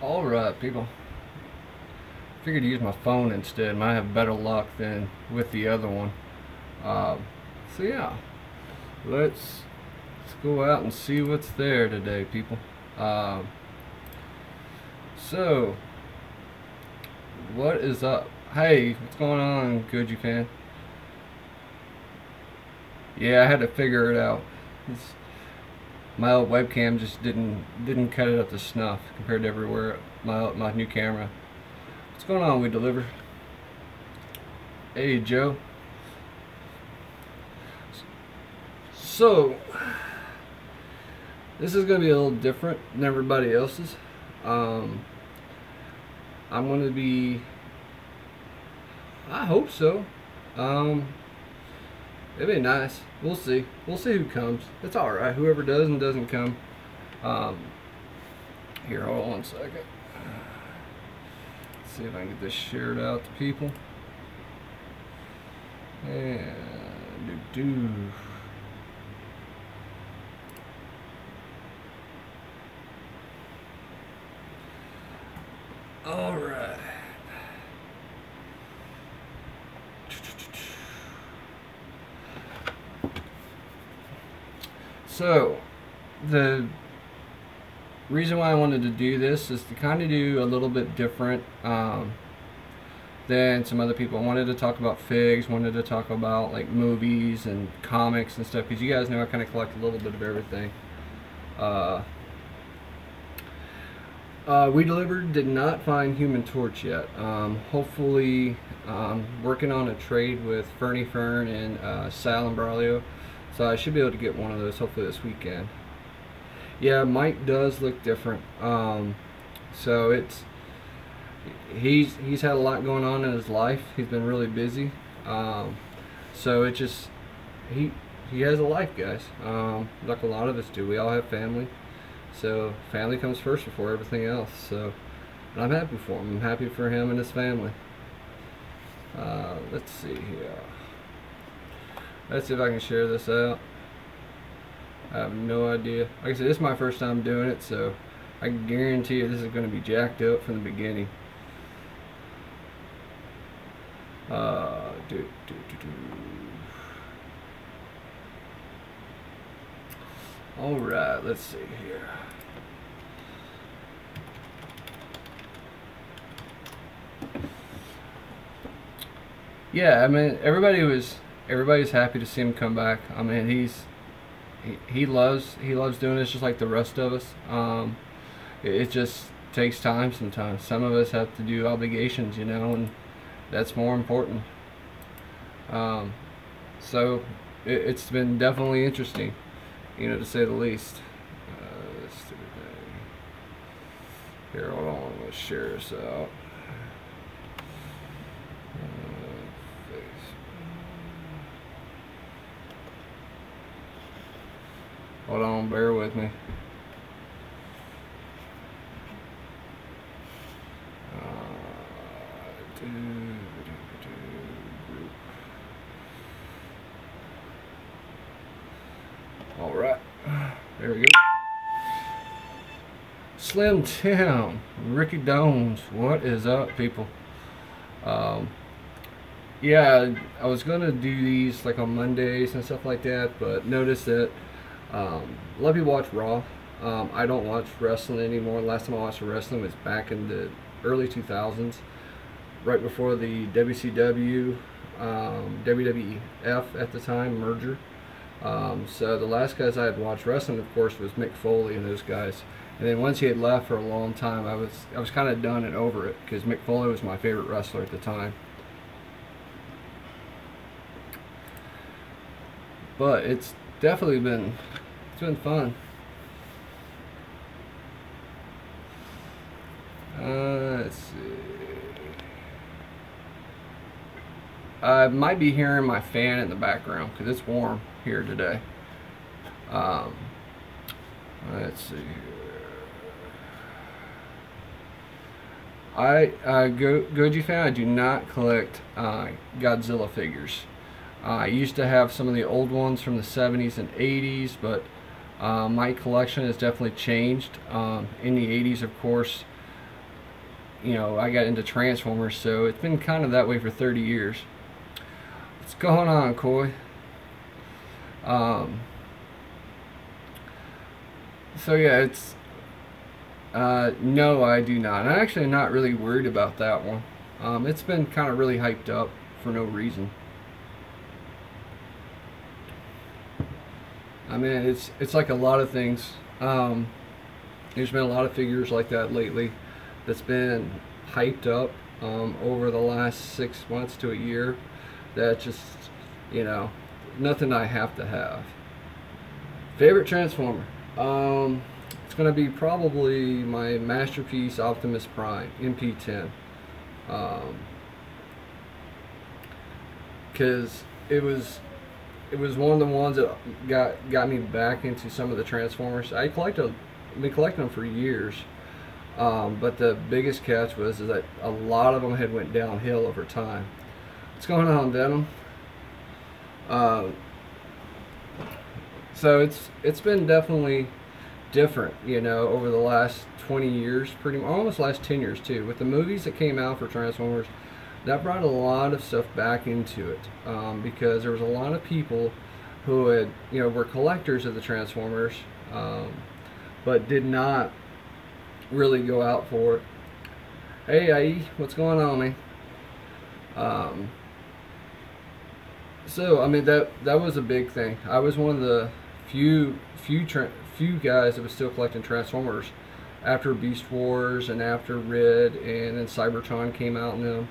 Alright, people. Figured to use my phone instead. Might have better luck than with the other one. So yeah, let's go out and see what's there today, people. Um, so, what is up? Hey, what's going on, Good You Fan? Yeah, I had to figure it out. It's, my old webcam just didn't cut it up to snuff compared to everywhere my new camera. What's going on? We deliver. Hey, Joe. So, this is going to be a little different than everybody else's. Um, I'm going to be. I hope so. Um, It'd be nice. We'll see. We'll see who comes. It's all right. Whoever does and doesn't come. Um, Here, hold on 1 second. Let's see if I can get this shared out to people. And do. All right. So, the reason why I wanted to do this is to kind of do a little bit different than some other people. I wanted to talk about figs, wanted to talk about like movies and comics and stuff, because you guys know I kind of collect a little bit of everything. We delivered, did not find Human Torch yet. Hopefully, working on a trade with Fernie Fern and Sal and Braulio. So I should be able to get one of those hopefully this weekend. Yeah, Mike does look different. So he's had a lot going on in his life. He's been really busy. So it just he has a life, guys. Like a lot of us do. We all have family. So family comes first before everything else. So, and I'm happy for him. I'm happy for him and his family. Let's see here. Let's see if I can share this out. I have no idea. Like I said, this is my first time doing it, so I can guarantee you this is going to be jacked up from the beginning. Do. Alright, let's see here. Yeah, I mean, everybody's happy to see him come back. I mean, he loves doing this just like the rest of us. It just takes time sometimes. Some of us have to do obligations, and that's more important. So it's been definitely interesting, to say the least. Let's do it. Here, hold on. Let's share this out. Hold on, bear with me. All right, there we go. Slim Tim, Ricky Dones, what is up, people? Yeah, I was gonna do these like on Mondays and stuff like that, but noticed that a lot of people watch Raw. I don't watch wrestling anymore. Last time I watched wrestling was back in the early 2000s, right before the WCW, WWF at the time merger. So the last guys I had watched wrestling, of course, was Mick Foley and those guys. And then once he had left for a long time, I was kind of done and over it, because Mick Foley was my favorite wrestler at the time. But it's definitely been fun. Let's see. I might be hearing my fan in the background because it's warm here today. Let's see here. Goji fan, I do not collect Godzilla figures. I used to have some of the old ones from the 70s and 80s, but my collection has definitely changed. In the 80s, of course, you know, I got into Transformers, so it's been kind of that way for 30 years. What's going on, Coy? So yeah, it's no, I do not. I'm actually not really worried about that one. It's been kind of really hyped up for no reason. I mean, it's like a lot of things. There's been a lot of figures like that lately that's been hyped up over the last 6 months to a year. That just, you know, nothing I have to have. Favorite Transformer? It's going to be probably my Masterpiece Optimus Prime MP10. Because it was one of the ones that got me back into some of the Transformers. I've been collecting them for years, but the biggest catch was that a lot of them had went downhill over time. What's going on, Venom? So it's been definitely different, you know, over the last 20 years, pretty much, almost last 10 years too. With the movies that came out for Transformers, that brought a lot of stuff back into it, because there was a lot of people who had, you know, were collectors of the Transformers, but did not really go out for it. Hey, IE, what's going on, man? So I mean that was a big thing. I was one of the few guys that was still collecting Transformers after Beast Wars and after Red, and then Cybertron came out in them.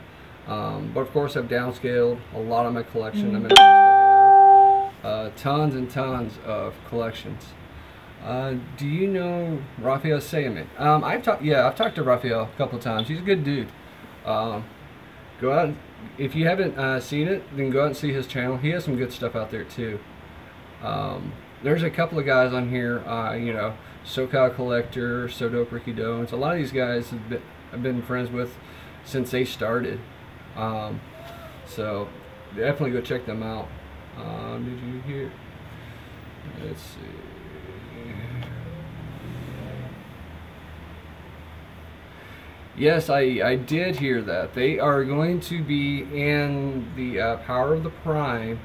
But of course I've downscaled a lot of my collection. I mean, I used to have tons and tons of collections. Do you know Raphael Sayman? I've talked to Raphael a couple times. He's a good dude. Go out, if you haven't seen it, then go out and see his channel. He has some good stuff out there too. There's a couple of guys on here, you know, SoCal Collector, So Dope Ricky Dones. A lot of these guys I've been friends with since they started. So definitely go check them out. Did you hear? Let's see. Yes, I did hear that. They are going to be in the Power of the Prime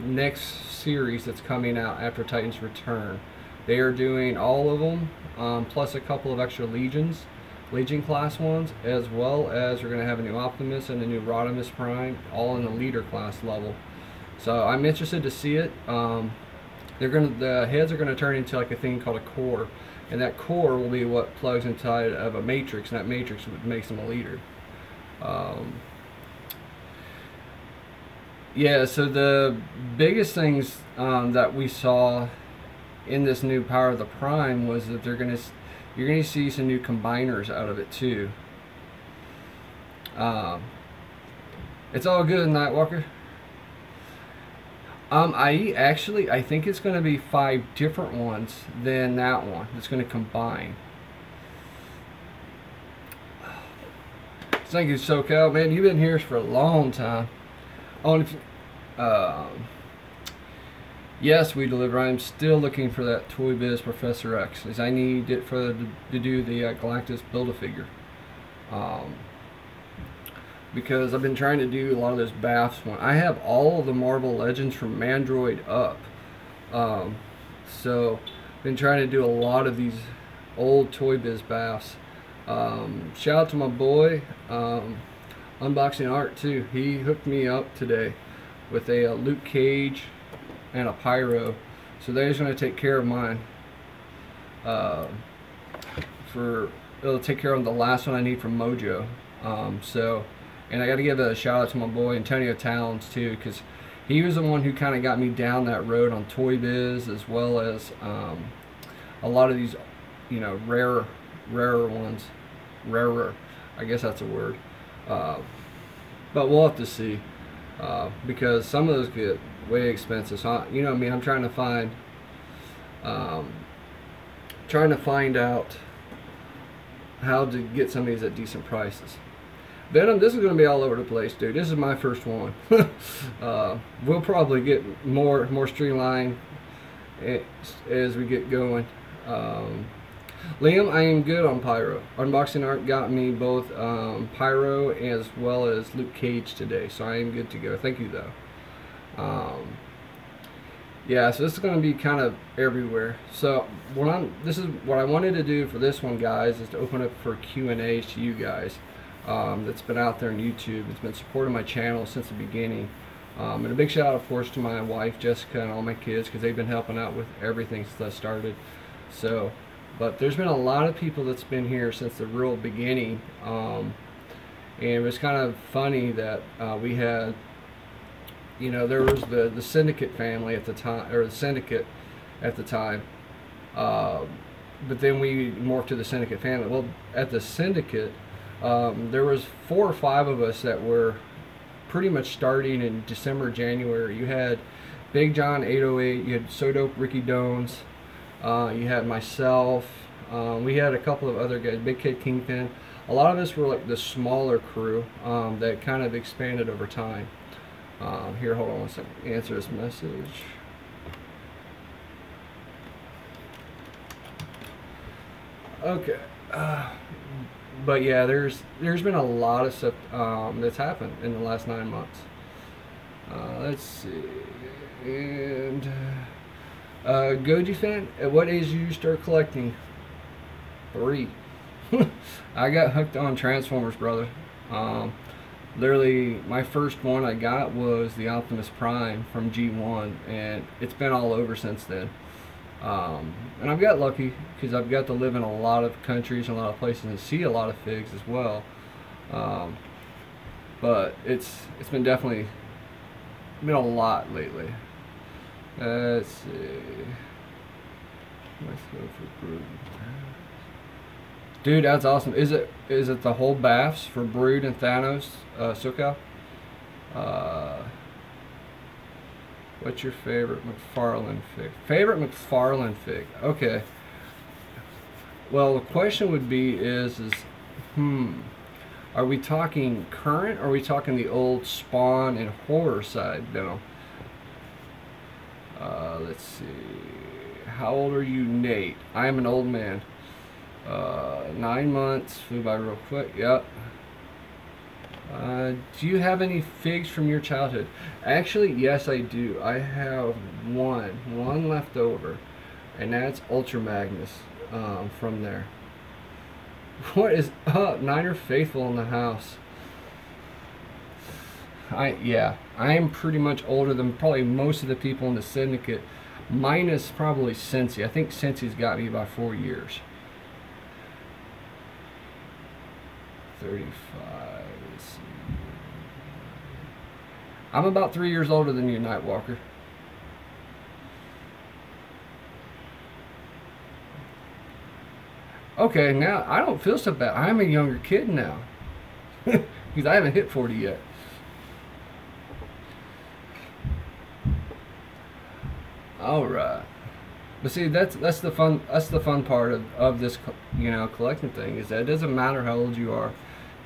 next series that's coming out after Titan's Return. They are doing all of them, plus a couple of extra Legion class ones, as well as we're going to have a new Optimus and a new Rodimus Prime, all in the leader class level. So I'm interested to see it. The heads are going to turn into like a thing called a core, and that core will be what plugs inside of a matrix, and that matrix makes them a leader. Yeah, so the biggest things that we saw in this new Power of the Prime was that you're going to see some new combiners out of it too. It's all good, Nightwalker. I think it's going to be 5 different ones than that one. It's going to combine. Thank you, SoCal. Man, you've been here for a long time. Oh, and yes, we deliver. I'm still looking for that Toy Biz Professor X, as I need it to do the Galactus Build-A-Figure. Because I've been trying to do a lot of those BAFs. I have all of the Marvel Legends from Mandroid up. So I've been trying to do a lot of these old Toy Biz BAFs. Shout out to my boy, Unboxing Art too. He hooked me up today with a Luke Cage and a Pyro. So they're going to take care of mine. It'll take care of the last one I need from Mojo. And I got to give a shout out to my boy Antonio Towns too, because he was the one who kind of got me down that road on Toy Biz, as well as a lot of these, you know, rarer ones. Rarer, I guess that's a word. But we'll have to see, because some of those get way expensive. So you know me, I'm trying to find out how to get some of these at decent prices. Venom, this is going to be all over the place, dude. This is my first one. We'll probably get more streamlined as we get going. Liam, I am good on Pyro. Unboxing Art got me both Pyro as well as Luke Cage today, so I am good to go. Thank you, though. Yeah, so this is going to be kind of everywhere. So this is what I wanted to do for this one, guys, is to open up for Q&As to you guys. That's been out there on YouTube. It's been supporting my channel since the beginning. And a big shout out, of course, to my wife Jessica and all my kids, because they've been helping out with everything since I started. So, but there's been a lot of people that's been here since the real beginning, and it was kind of funny that we had, you know, there was the Syndicate family at the time, or the Syndicate at the time, but then we morphed to the Syndicate family. Well, at the Syndicate, there was 4 or 5 of us that were pretty much starting in December, January. You had Big John 808, you had So Dope Ricky Dones, you had myself, we had a couple of other guys, Big Kid Kingpin. A lot of us were like the smaller crew that kind of expanded over time. Here, hold on one second. Answer this message. Okay. But yeah, there's been a lot of stuff that's happened in the last 9 months. Let's see. And Goji fan, at what age did you start collecting? 3. I got hooked on Transformers, brother. Literally, my first one I got was the Optimus Prime from G1, and it's been all over since then. And I've got lucky because I've got to live in a lot of countries and a lot of places and see a lot of figs as well. But it's been definitely been a lot lately. Let's see. Let's go for Brood. Dude, that's awesome. Is it the whole baths for Brood and Thanos, SoCal? What's your favorite McFarlane fig? Favorite McFarlane fig? Okay. Well, the question would be are we talking current, or are we talking the old Spawn and horror side? No. Let's see. How old are you, Nate? I am an old man. 9 months. Flew by real quick. Yep. Do you have any figs from your childhood? Actually, yes, I do. I have one left over, and that's Ultra Magnus from there. What is up? Niner Faithful in the house. I am pretty much older than probably most of the people in the Syndicate, minus probably Cincy. I think Cincy's got me about 4 years. 35. Let's see. I'm about 3 years older than you, Nightwalker. Okay, now I don't feel so bad. I'm a younger kid now. Because I haven't hit 40 yet. Alright. But see, that's the fun part of this, you know, collecting thing, is that it doesn't matter how old you are.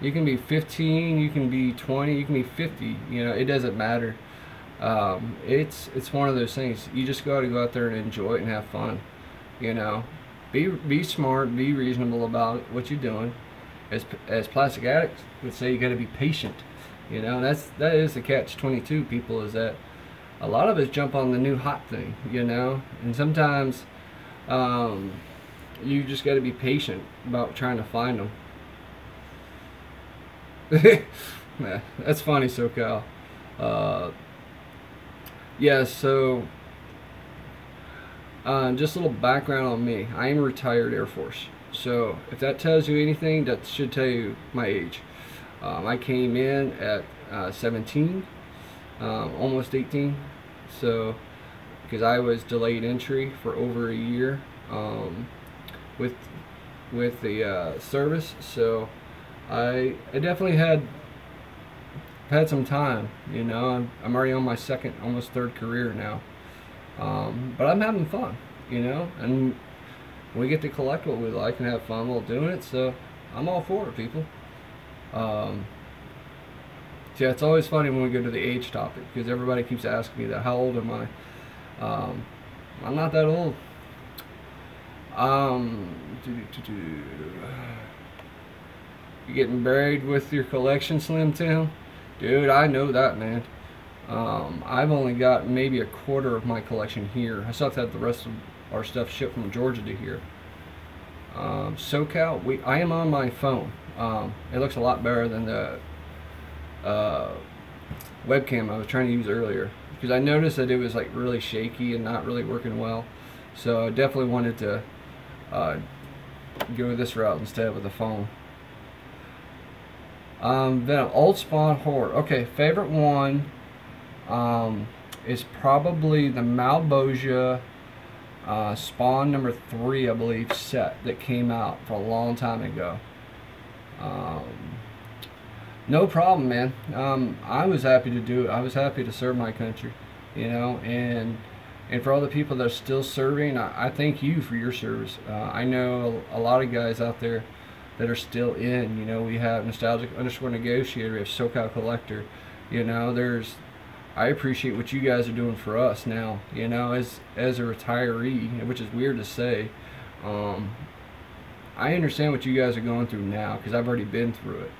You can be 15, you can be 20, you can be 50, you know, it doesn't matter. It's one of those things. You just got to go out there and enjoy it and have fun, you know. Be smart, be reasonable about what you're doing. As plastic addicts would say, you got to be patient, you know. That is the catch-22, people, is that a lot of us jump on the new hot thing, you know, and sometimes you just got to be patient about trying to find them. Yeah, that's funny, SoCal. Yeah, so just a little background on me. I am a retired Air Force, so if that tells you anything, that should tell you my age. I came in at 17, almost 18, so because I was delayed entry for over a year with the service, so I definitely had some time, you know. I'm already on my second, almost third career now, but I'm having fun, you know, and we get to collect what we like and have fun while doing it, so I'm all for it, people. Yeah, it's always funny when we go to the age topic, because everybody keeps asking me that. How old am I? I'm not that old. Um, You getting buried with your collection, Slim Tim? Dude, I know that, man. I've only got maybe a quarter of my collection here. I still have to have the rest of our stuff shipped from Georgia to here. SoCal, I am on my phone. It looks a lot better than the webcam I was trying to use earlier, because I noticed that it was like really shaky and not really working well. So I definitely wanted to go this route instead with the phone. Then an old spawn horde. Okay, favorite one is probably the Malbosia spawn number 3, I believe, set that came out for a long time ago. No problem, man. I was happy to do it. I was happy to serve my country, you know, and for all the people that are still serving, I thank you for your service. I know a lot of guys out there that are still in. You know, we have Nostalgic_Negotiator, we have SoCal Collector. You know, I appreciate what you guys are doing for us now. You know, as a retiree, which is weird to say. I understand what you guys are going through now because I've already been through it.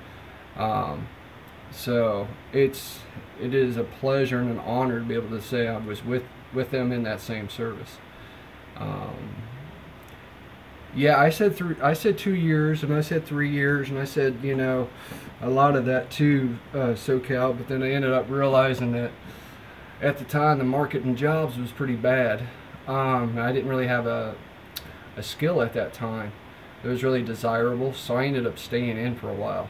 So it is a pleasure and an honor to be able to say I was with them in that same service. Yeah, I said 2 years, and I said 3 years, and I said, you know, a lot of that too, SoCal. But then I ended up realizing that at the time the market in jobs was pretty bad. I didn't really have a skill at that time that was really desirable, so I ended up staying in for a while.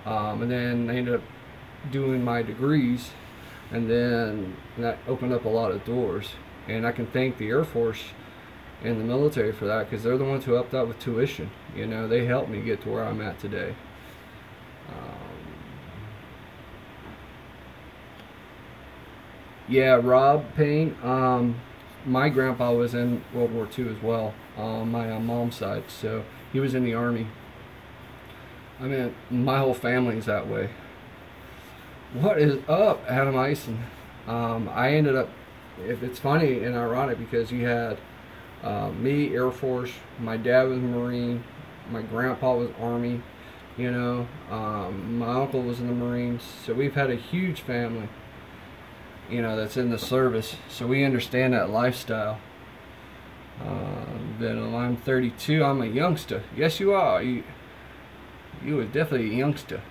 And then I ended up doing my degrees, and then that opened up a lot of doors. And I can thank the Air Force and the military for that, because they're the ones who helped out with tuition. You know, they helped me get to where I'm at today. Yeah, Rob Payne. My grandpa was in World War II as well, on my mom's side, so he was in the Army. I mean, my whole family is that way. What is up, Adam Ison? I ended up, it's funny and ironic, because you had me, Air Force, my dad was Marine, my grandpa was Army, you know, my uncle was in the Marines, so we've had a huge family, you know, that's in the service, so we understand that lifestyle. Then I'm 32, I'm a youngster. Yes, you are. You are definitely a youngster.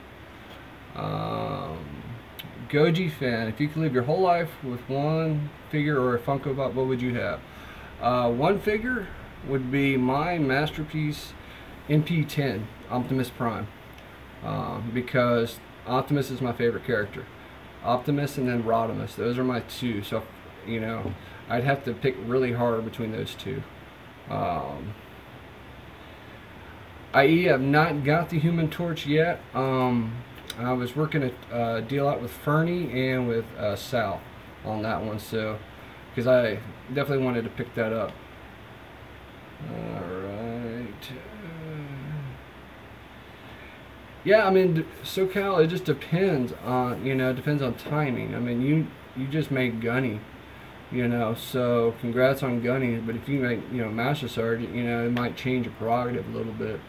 Goji fan, if you could live your whole life with one figure or a Funko Pop, what would you have? One figure would be my masterpiece MP10 Optimus Prime, because Optimus is my favorite character. Optimus and then Rodimus, those are my two. So, you know, I'd have to pick really hard between those two. I have not got the Human Torch yet. I was working a deal out with Fernie and with Sal on that one, so because I definitely wanted to pick that up. Alright. Yeah, I mean, SoCal, it just depends on, you know, it depends on timing. I mean, you just made Gunny, you know, so congrats on Gunny, but if you make, you know, Master Sergeant, you know, it might change your prerogative a little bit.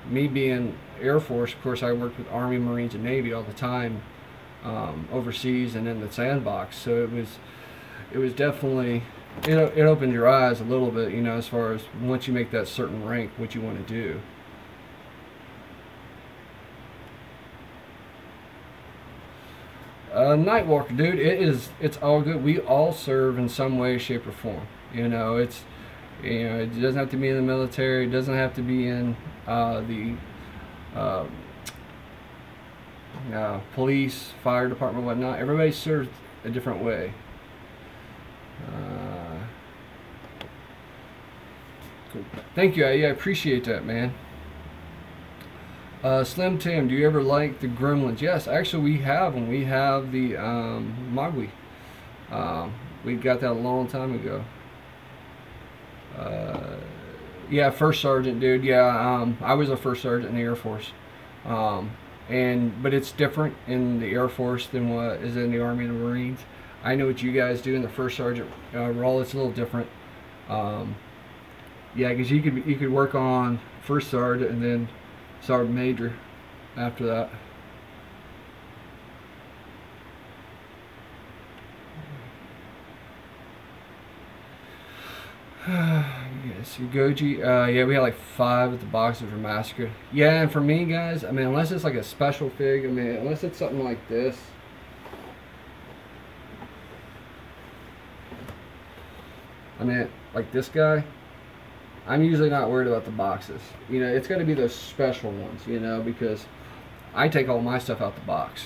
Me being Air Force, of course, I worked with Army, Marines, and Navy all the time, overseas and in the sandbox, so it was definitely, it opened your eyes a little bit, you know, as far as once you make that certain rank, what you want to do. Nightwalker, dude, it's all good. We all serve in some way, shape, or form. You know, it doesn't have to be in the military. It doesn't have to be in the police, fire department, whatnot. Everybody serves a different way. Cool. Thank you. I appreciate that, man. Slim Tim, do you ever like the Gremlins? Yes, actually we have them. We have the Mogwai. We got that a long time ago. Yeah, first sergeant, dude. Yeah, I was a first sergeant in the Air Force. But it's different in the Air Force than what is in the Army and the Marines. I know what you guys do in the first sergeant role. It's a little different. Yeah, because you could work on first sergeant and then sergeant major after that. Yes, Goji. Yeah, we had like 5 at the boxes were massacred. Yeah, and for me, guys, I mean, unless it's like a special fig, I mean, unless it's something like this. I mean, like this guy, I'm usually not worried about the boxes. You know, it's got to be those special ones, you know, because I take all my stuff out the box.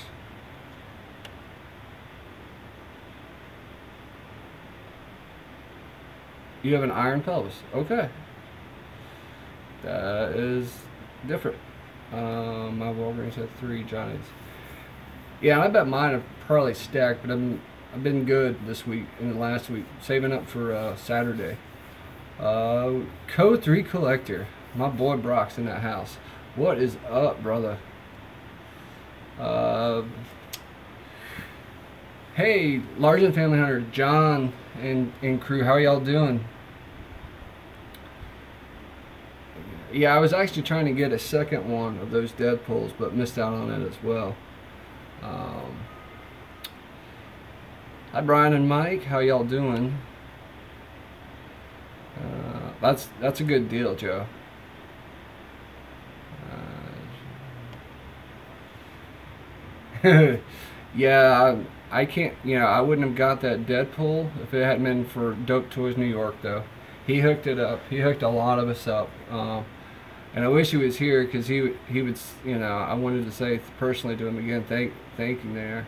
You have an iron pelvis. Okay. That is different. My Walgreens had 3 Johnnies. Yeah, I bet mine have probably stacked, but I've been good this week and last week, saving up for Saturday. Code 3 collector. My boy Brock's in that house. What is up, brother? Hey, Large and Family Hunter, John and crew, how are y'all doing? Yeah, I was actually trying to get a second one of those Deadpools, but missed out on it as well. Hi, Brian and Mike. How y'all doing? That's a good deal, Joe. Yeah, I can't. You know, I wouldn't have got that Deadpool if it hadn't been for Dope Toys New York, though. He hooked it up. He hooked a lot of us up. And I wish he was here because he would, you know, I wanted to say personally to him again, thank you there.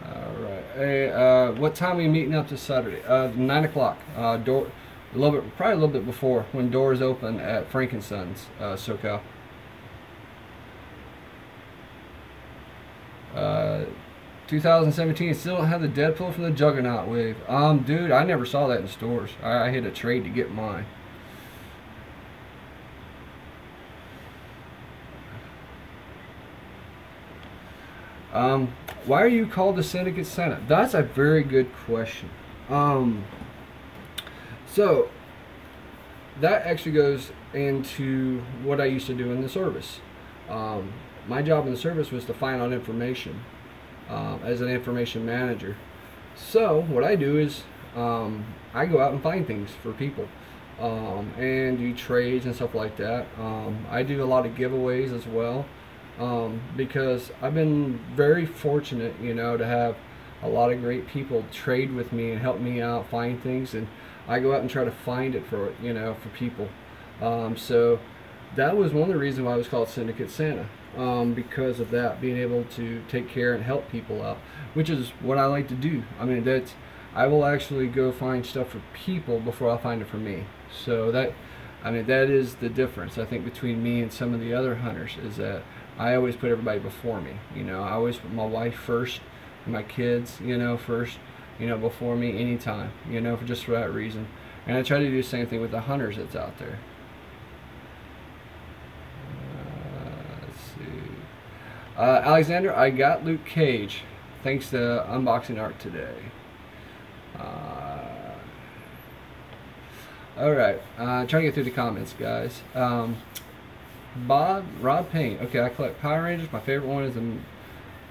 All right. Hey, what time are you meeting up this Saturday? 9 o'clock. Door, probably a little bit before when doors open at Frankenson's, SoCal. 2017, still don't have the Deadpool from the Juggernaut wave. Dude, I never saw that in stores. I had a trade to get mine. Why are you called the Syndicate Santa? That's a very good question. So that actually goes into what I used to do in the service. My job in the service was to find out information as an information manager. So what I do is I go out and find things for people and do trades and stuff like that. I do a lot of giveaways as well. Because I've been very fortunate, you know, to have a lot of great people trade with me and help me out find things, and I go out and try to find it for, you know, for people. So that was one of the reasons why I was called Syndicate Santa, because of that, being able to take care and help people out, which is what I like to do. I mean, I will actually go find stuff for people before I find it for me. So that, I mean, that is the difference, I think, between me and some of the other hunters, is that I always put everybody before me. You know, I always put my wife first, my kids, you know, first, you know, before me anytime, you know, just for that reason. And I try to do the same thing with the hunters that's out there. Let's see. Alexander, I got Luke Cage thanks to Unboxing Art today. Alright, trying to get through the comments, guys. Rob Payne. Okay, I collect Power Rangers. My favorite one is the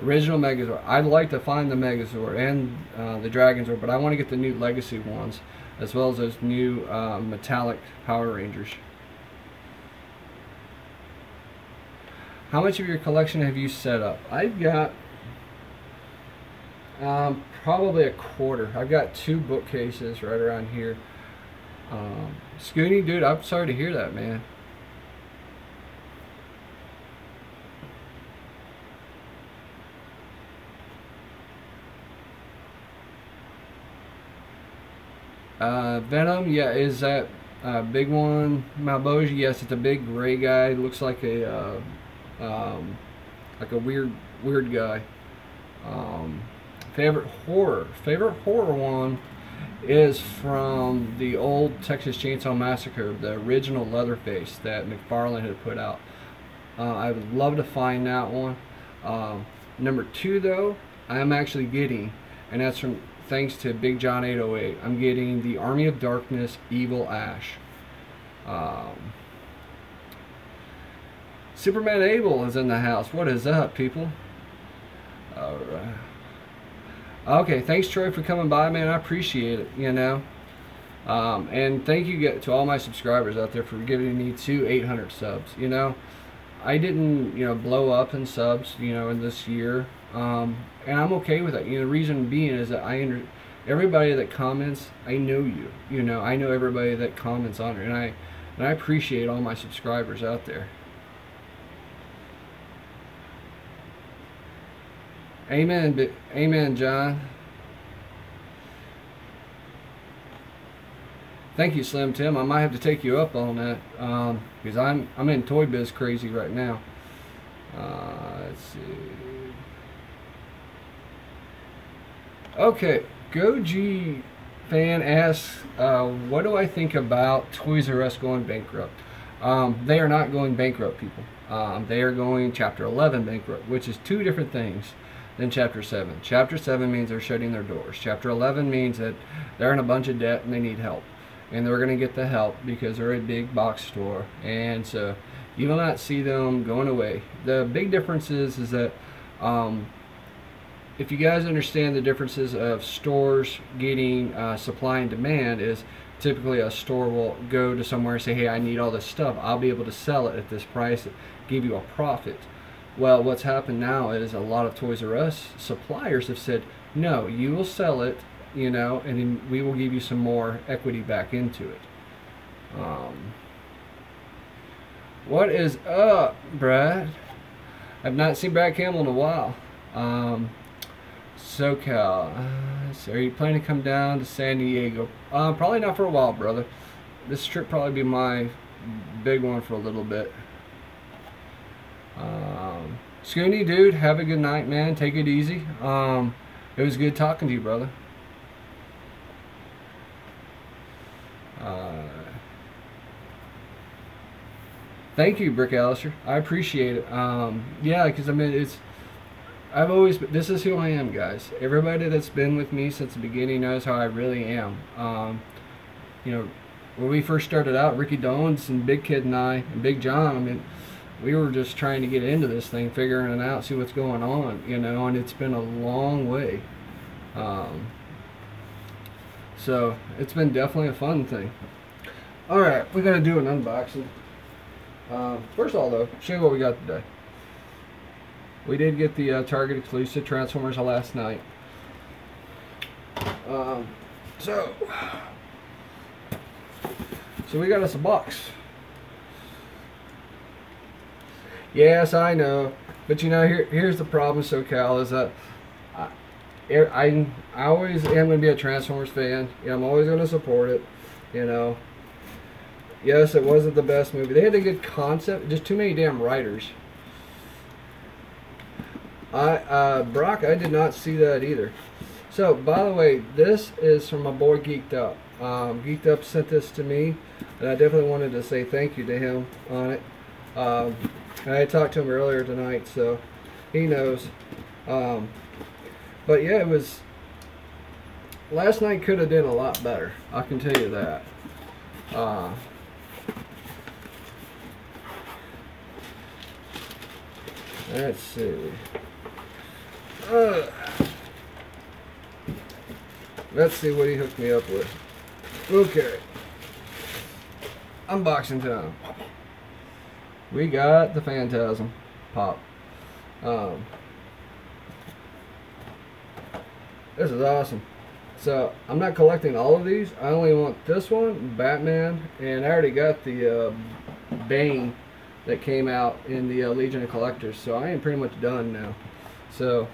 original Megazord. I'd like to find the Megazord and the Dragonzord, but I want to get the new Legacy ones, as well as those new metallic Power Rangers. How much of your collection have you set up? I've got probably a quarter. I've got 2 bookcases right around here. Scooney, dude, I'm sorry to hear that, man. Venom, yeah, is that big one Malbogia? Yes, it's a big gray guy. Looks like a weird guy. Favorite horror one is from the old Texas Chainsaw Massacre, the original Leatherface that McFarlane had put out. I would love to find that one. Number 2, though, I am actually getting, and that's from thanks to Big John 808. I'm getting the Army of Darkness Evil Ash. Um, Superman Abel is in the house. What is up, people? All right. Okay, thanks Troy for coming by, man. I appreciate it. And thank you to all my subscribers out there for giving me 800 subs. I didn't blow up in subs in this year, and I'm okay with that. The reason being is that everybody that comments, I know you. I know everybody that comments on it, and I appreciate all my subscribers out there. Amen, amen, John. Thank you, Slim Tim. I might have to take you up on that because I'm in Toy Biz crazy right now. Let's see. Okay, Goji fan asks, what do I think about Toys R Us going bankrupt? They are not going bankrupt, people. They are going Chapter 11 bankrupt, which is two different things than Chapter 7. Chapter 7 means they're shutting their doors. Chapter 11 means that they're in a bunch of debt and they need help. And they're going to get the help because they're a big box store. And so you will not see them going away. The big difference is that if you guys understand the differences of stores getting supply and demand, is typically a store will go to somewhere and say, hey, I need all this stuff. I'll be able to sell it at this price, give you a profit. Well, what's happened now is a lot of Toys R Us suppliers have said, no, you will sell it, and then we will give you some more equity back into it. What is up, Brad? I've not seen Brad Campbell in a while. SoCal. So are you planning to come down to San Diego? Probably not for a while, brother. This trip probably be my big one for a little bit. Scooney, dude, have a good night, man. Take it easy. It was good talking to you, brother. Thank you, Brick Alistair. I appreciate it. Yeah, because this is who I am, guys. Everybody that's been with me since the beginning knows how I really am. When we first started out, Ricky Dones and Big Kid and I, and Big John, we were just trying to get into this thing, figuring it out, see what's going on, and it's been a long way. So it's been definitely a fun thing. Alright, we're going to do an unboxing. First of all, though, show you what we got today. We did get the Target exclusive Transformers last night. So we got us a box. Yes, I know, but here's the problem, SoCal, is that I always am going to be a Transformers fan. I'm always going to support it. Yes, it wasn't the best movie. They had a good concept, just too many damn writers. Brock, I did not see that either. So, by the way, this is from my boy Geeked Up. Geeked Up sent this to me, and I definitely wanted to say thank you to him on it. I talked to him earlier tonight, so he knows. But yeah, last night could have done a lot better. I can tell you that. Let's see. Let's see what he hooked me up with. Okay. Unboxing time. We got the Phantasm Pop. This is awesome. So, I'm not collecting all of these. I only want this one, Batman, and I already got the Bane that came out in the Legion of Collectors. So, I am pretty much done now. So,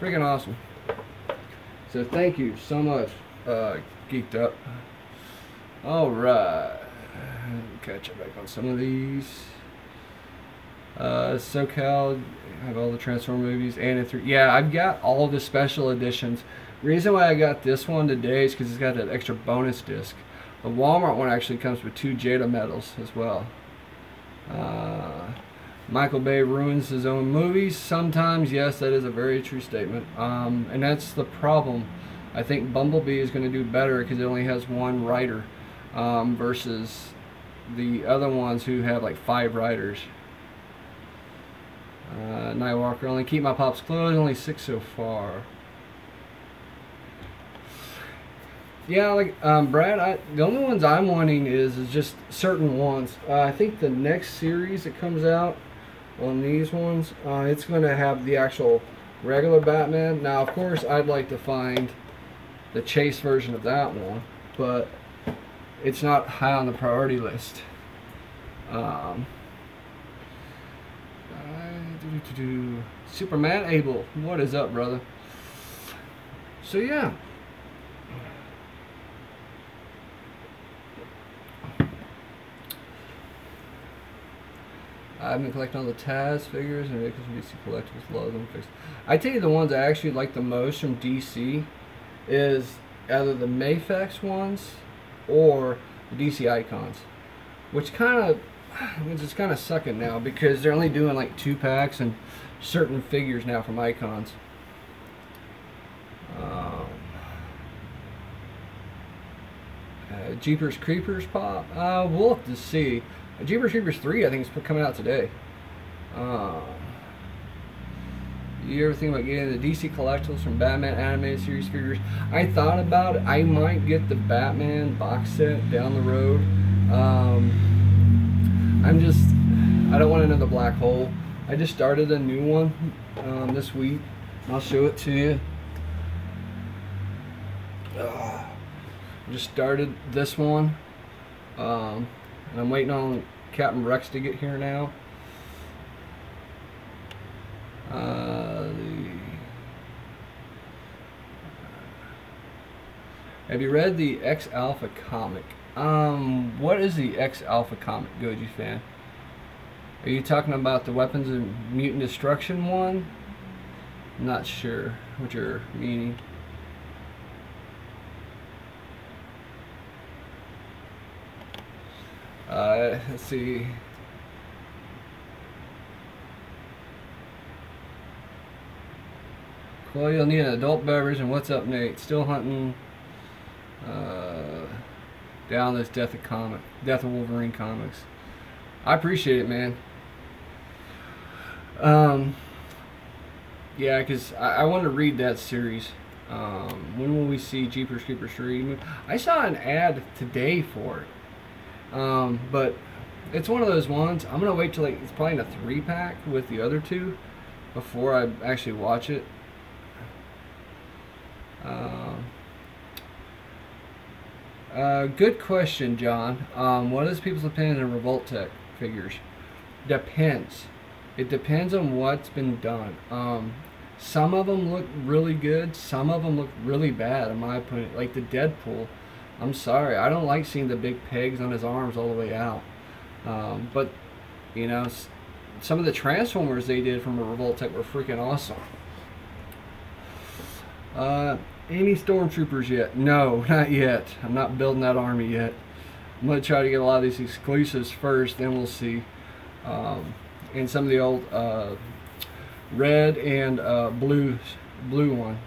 freaking awesome. So, thank you so much, Geeked Up. Alright. Catch up back on some of these. SoCal, I have all the Transformer movies and it. Yeah, I've got all the special editions. Reason why I got this one today is because it's got that extra bonus disc. The Walmart one actually comes with 2 Jada medals as well. Michael Bay ruins his own movies sometimes. Yes, that is a very true statement. And that's the problem. I think Bumblebee is going to do better because it only has one writer versus the other ones who have like 5 riders. Nightwalker, only keep my pops closed, only 6 so far. Yeah, like Brad, the only ones I'm wanting is just certain ones. I think the next series that comes out on these ones, it's going to have the actual regular Batman. Now, of course, I'd like to find the chase version of that one, but it's not high on the priority list. Superman Abel, what is up, brother? So yeah. I've been collecting all the Taz figures and because DC collectibles, love them fixed. I tell you, the ones I actually like the most from DC is either the Mafex ones or the DC Icons, which is kind of sucking now because they're only doing like 2-packs and certain figures now from Icons. Jeepers Creepers pop. We'll have to see. Jeepers Creepers 3, I think, is coming out today. You ever think about getting the DC collectibles from Batman animated series figures? I thought about it. I might get the Batman box set down the road. I don't want another black hole. I just started a new one this week. I'll show it to you. Just started this one. And I'm waiting on Captain Rex to get here now. Have you read the X Alpha comic? What is the X Alpha comic, Goji fan? Are you talking about the Weapons of Mutant Destruction one? I'm not sure what you're meaning. Let's see. Well, you'll need an adult beverage. And what's up, Nate? Still hunting down this Death of Wolverine comics. I appreciate it, man. Yeah, because I want to read that series. When will we see Jeepers Creepers 3? I saw an ad today for it. But it's one of those ones. I'm gonna wait till it's probably in a 3-pack with the other 2 before I actually watch it. Good question, John. What is people's opinion on Revoltech figures? Depends. It depends on what's been done. Some of them look really good. Some of them look really bad, in my opinion. Like the Deadpool. I'm sorry, I don't like seeing the big pegs on his arms all the way out. But, you know, some of the Transformers they did from a Revoltech were freaking awesome. Any Stormtroopers yet? No, not yet. I'm not building that army yet. I'm going to try to get a lot of these exclusives first, then we'll see. And some of the old red and blue one.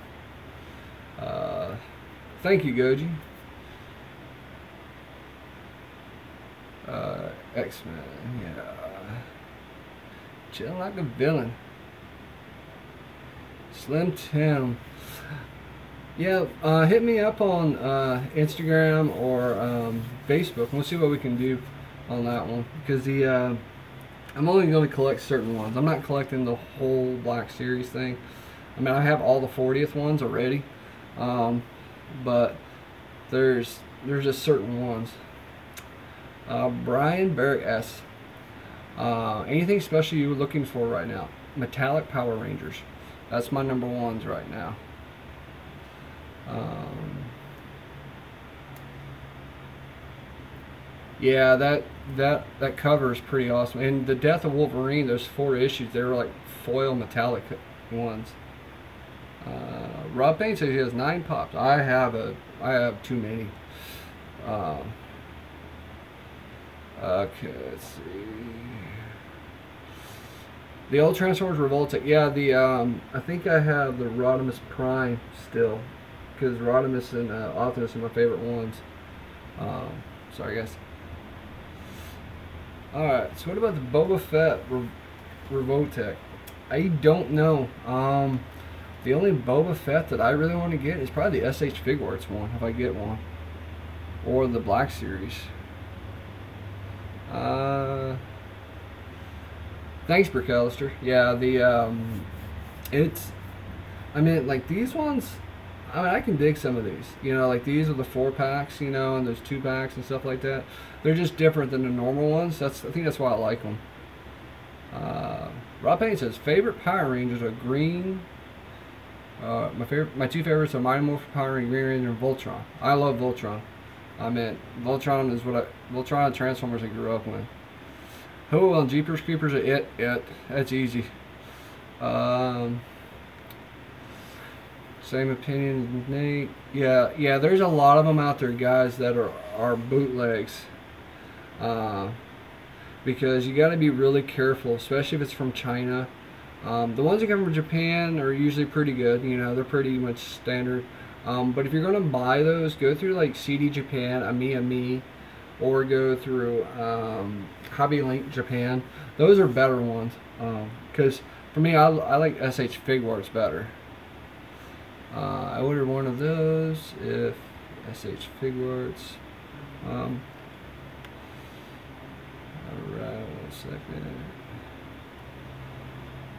Thank you, Goji. X-Men, yeah. Chilling like a villain. Slim Tim. Yeah, hit me up on Instagram or Facebook. We'll see what we can do on that one. Because I'm only going to collect certain ones. I'm not collecting the whole Black Series thing. I mean, I have all the 40th ones already. But there's just certain ones. Brian Barrett S. Anything special you were looking for right now? Metallic Power Rangers. That's my number ones right now. Yeah, that cover is pretty awesome. And the Death of Wolverine, those 4 issues, they were like foil metallic ones. Rob Payne says he has 9 pops. I have too many. Okay, let's see. The old Transformers Revoltech. Yeah, I think I have the Rodimus Prime still, because Rodimus and Optimus are my favorite ones. Sorry, guys. Alright, so what about the Boba Fett Revotech? I don't know. The only Boba Fett that I really want to get is probably the SH Figuarts one, if I get one. Or the Black Series. Thanks, McAllister. Yeah, I mean, like these ones, I mean, I can dig some of these. You know, like these are the 4-packs, you know, and there's 2-packs and stuff like that. They're just different than the normal ones. I think that's why I like them. Rob Payne says, favorite Power Rangers are Green. My two favorites are Mighty Morphin Power Ranger, Green Ranger, and Voltron. I love Voltron. I mean, Voltron is Voltron and Transformers I grew up with. Who on Jeepers Creepers are it? That's easy. Same opinion, Nate. Yeah. There's a lot of them out there, guys, that are bootlegs. Because you got to be really careful, especially if it's from China. The ones that come from Japan are usually pretty good. You know, they're pretty much standard. But if you're going to buy those, go through like CD Japan, Ami, or go through Hobby Link Japan. Those are better ones. Because for me, I like SH Figuarts better. I ordered one of those if SH Figuarts. Alright, 1 second.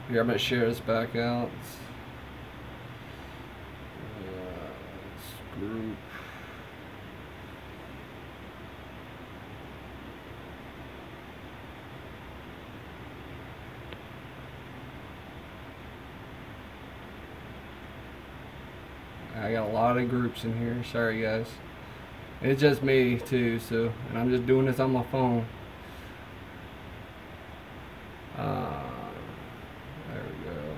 Here, I'm going to share this back out. Group. I got a lot of groups in here. Sorry, guys. It's just me too, so, and I'm just doing this on my phone. There we go.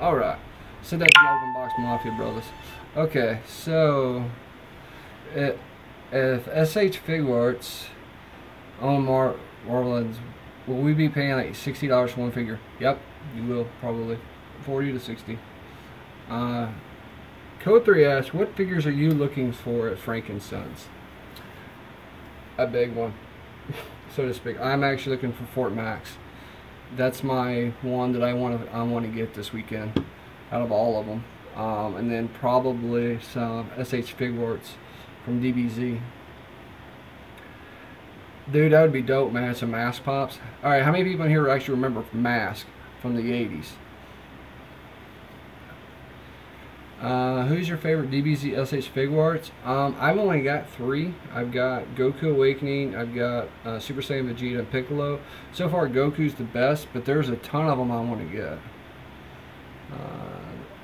All right. So that's an Open Box Mafia, brothers. Okay, so if SH Figuarts on Marlins, will we be paying like $60 for one figure? Yep, you will, probably 40 to 60. Code 3 asks, what figures are you looking for at Frankensons? A big one, so to speak. I'm actually looking for Fort Max. That's my one that I want to get this weekend, out of all of them. And then probably some SH Figuarts from DBZ. Dude, that would be dope, man. Some Mask Pops. Alright, how many people in here actually remember Mask from the 80s? Who's your favorite DBZ SH Figuarts? I've only got 3. I've got Goku Awakening, I've got Super Saiyan Vegeta and Piccolo. So far, Goku's the best, but there's a ton of them I want to get.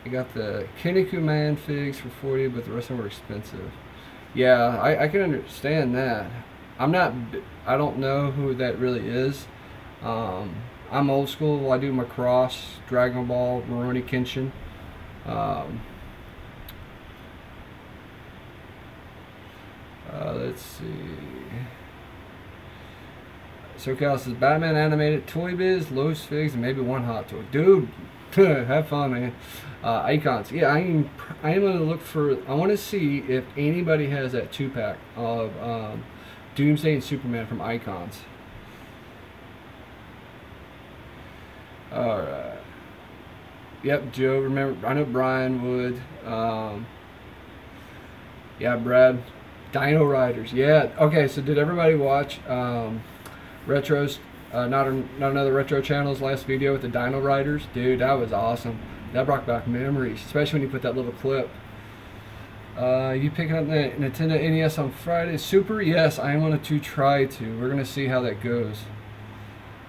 I got the Kinniku Man figs for 40, but the rest of them are expensive. Yeah, I can understand that. I don't know who that really is. I'm old school. I do Macross, Dragon Ball, Rurouni Kenshin. Let's see. SoCal says Batman animated, Toy Biz, Lowe's figs, and maybe one hot toy. Dude, have fun, man. Icons. Yeah, I am going to look for. I want to see if anybody has that 2-pack of Doomsday and Superman from Icons. All right. Yep, Joe. Remember, I know Brian would. Yeah, Brad. Dino Riders. Yeah. Okay. So did everybody watch Retros? Not another Retro Channel's last video with the Dino Riders? Dude, that was awesome. That brought back memories, especially when you put that little clip. You picking up the Nintendo NES on Friday? Super? Yes, I am going to try to. We're going to see how that goes.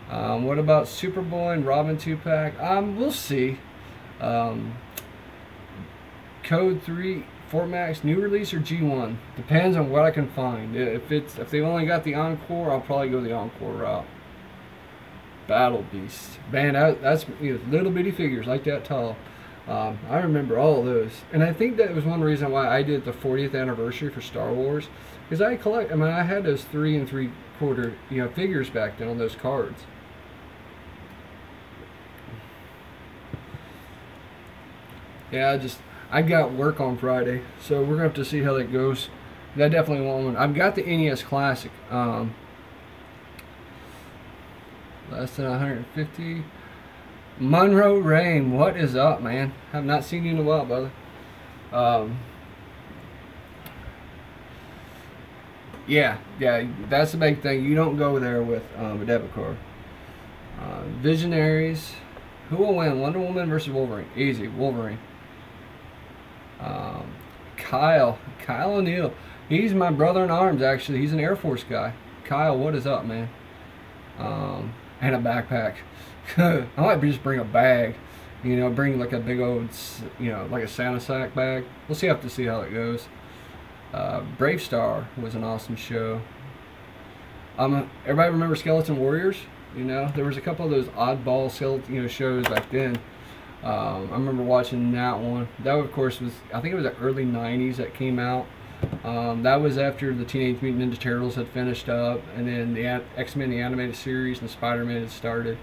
What about Superboy and Robin 2-pack? We'll see. Code 3, Fort Max, new release or G1? Depends on what I can find. If they've only got the Encore, I'll probably go the Encore route. Battle Beast. Man, that's little bitty figures like that tall. I remember all of those, and I think that was one reason why I did the 40th anniversary for Star Wars, because I had those 3 3/4 figures back then on those cards. Yeah, I got work on Friday, so we're gonna have to see how that goes. I definitely want one. I've got the NES Classic. Less than 150. Monroe Rain, what is up, man? Have not seen you in a while, brother. Yeah, that's the big thing. You don't go there with a debit card. Visionaries. Who will win? Wonder Woman versus Wolverine. Easy, Wolverine. Kyle O'Neill. He's my brother in arms, actually. He's an Air Force guy. Kyle, what is up, man? And a backpack. I might just bring a bag. You know, bring like a big old, you know, like a Santa sack bag. We'll see. Have to see how it goes. Brave Star was an awesome show. Everybody remember Skeleton Warriors? You know, there was a couple of those oddball skeleton, shows back then. I remember watching that one. That, of course, was, I think it was the early 90s that came out. That was after the Teenage Mutant Ninja Turtles had finished up, and then the X-Men, the animated series, and Spider-Man had started.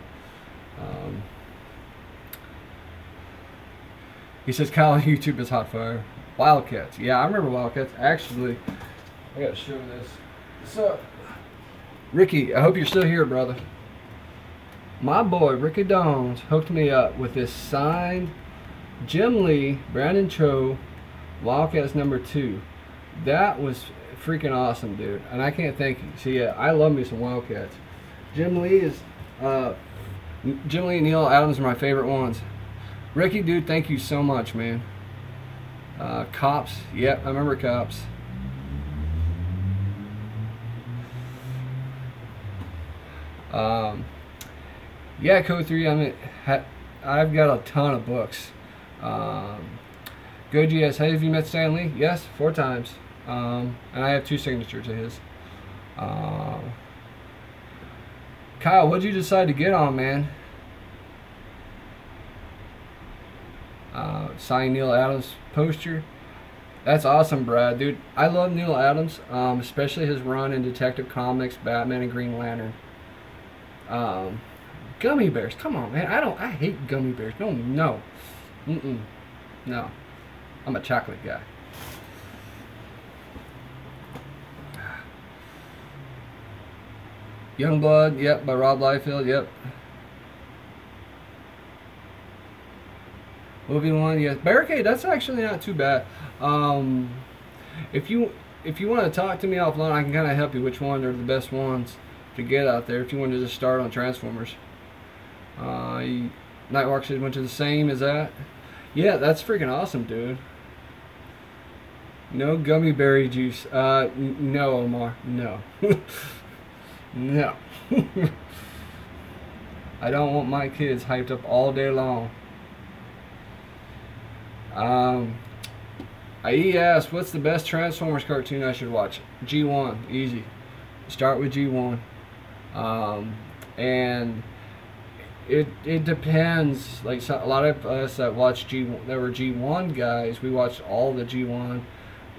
He says, Kyle, YouTube is hot fire. Wildcats. Yeah, I remember Wildcats. Actually, I got to show this. So, Ricky, I hope you're still here, brother. My boy, Ricky Dones, hooked me up with this signed Jim Lee, Brandon Cho, Wildcats #2. That was freaking awesome, dude. And I can't thank you. See, yeah, I love me some Wildcats. Jim Lee and Neil Adams are my favorite ones. Ricky, dude, thank you so much, man. Cops. Yep, I remember Cops. Yeah, Code 3, I mean, I've got a ton of books. GoGS, hey, have you met Stan Lee? Yes, 4 times. And I have 2 signatures of his. Kyle, what'd you decide to get on, man? Sign Neil Adams poster. That's awesome, Brad, dude. I love Neil Adams, especially his run in Detective Comics, Batman, and Green Lantern. Gummy bears, come on, man. I hate gummy bears. No. No. I'm a chocolate guy. Youngblood, yep, by Rob Liefeld, yep. Movie one, yes. Barricade, that's actually not too bad. If you want to talk to me offline, I can kind of help you which one are the best ones to get out there. If you want to just start on Transformers. Nightwalk said went to the same as that. Yeah, that's freaking awesome, dude. No gummy berry juice. No, Omar. No. No. I don't want my kids hyped up all day long. IE asked, what's the best Transformers cartoon I should watch? G1, easy. Start with G1. And it depends. Like, so, a lot of us that watched G1, that were G1 guys, we watched all the G1.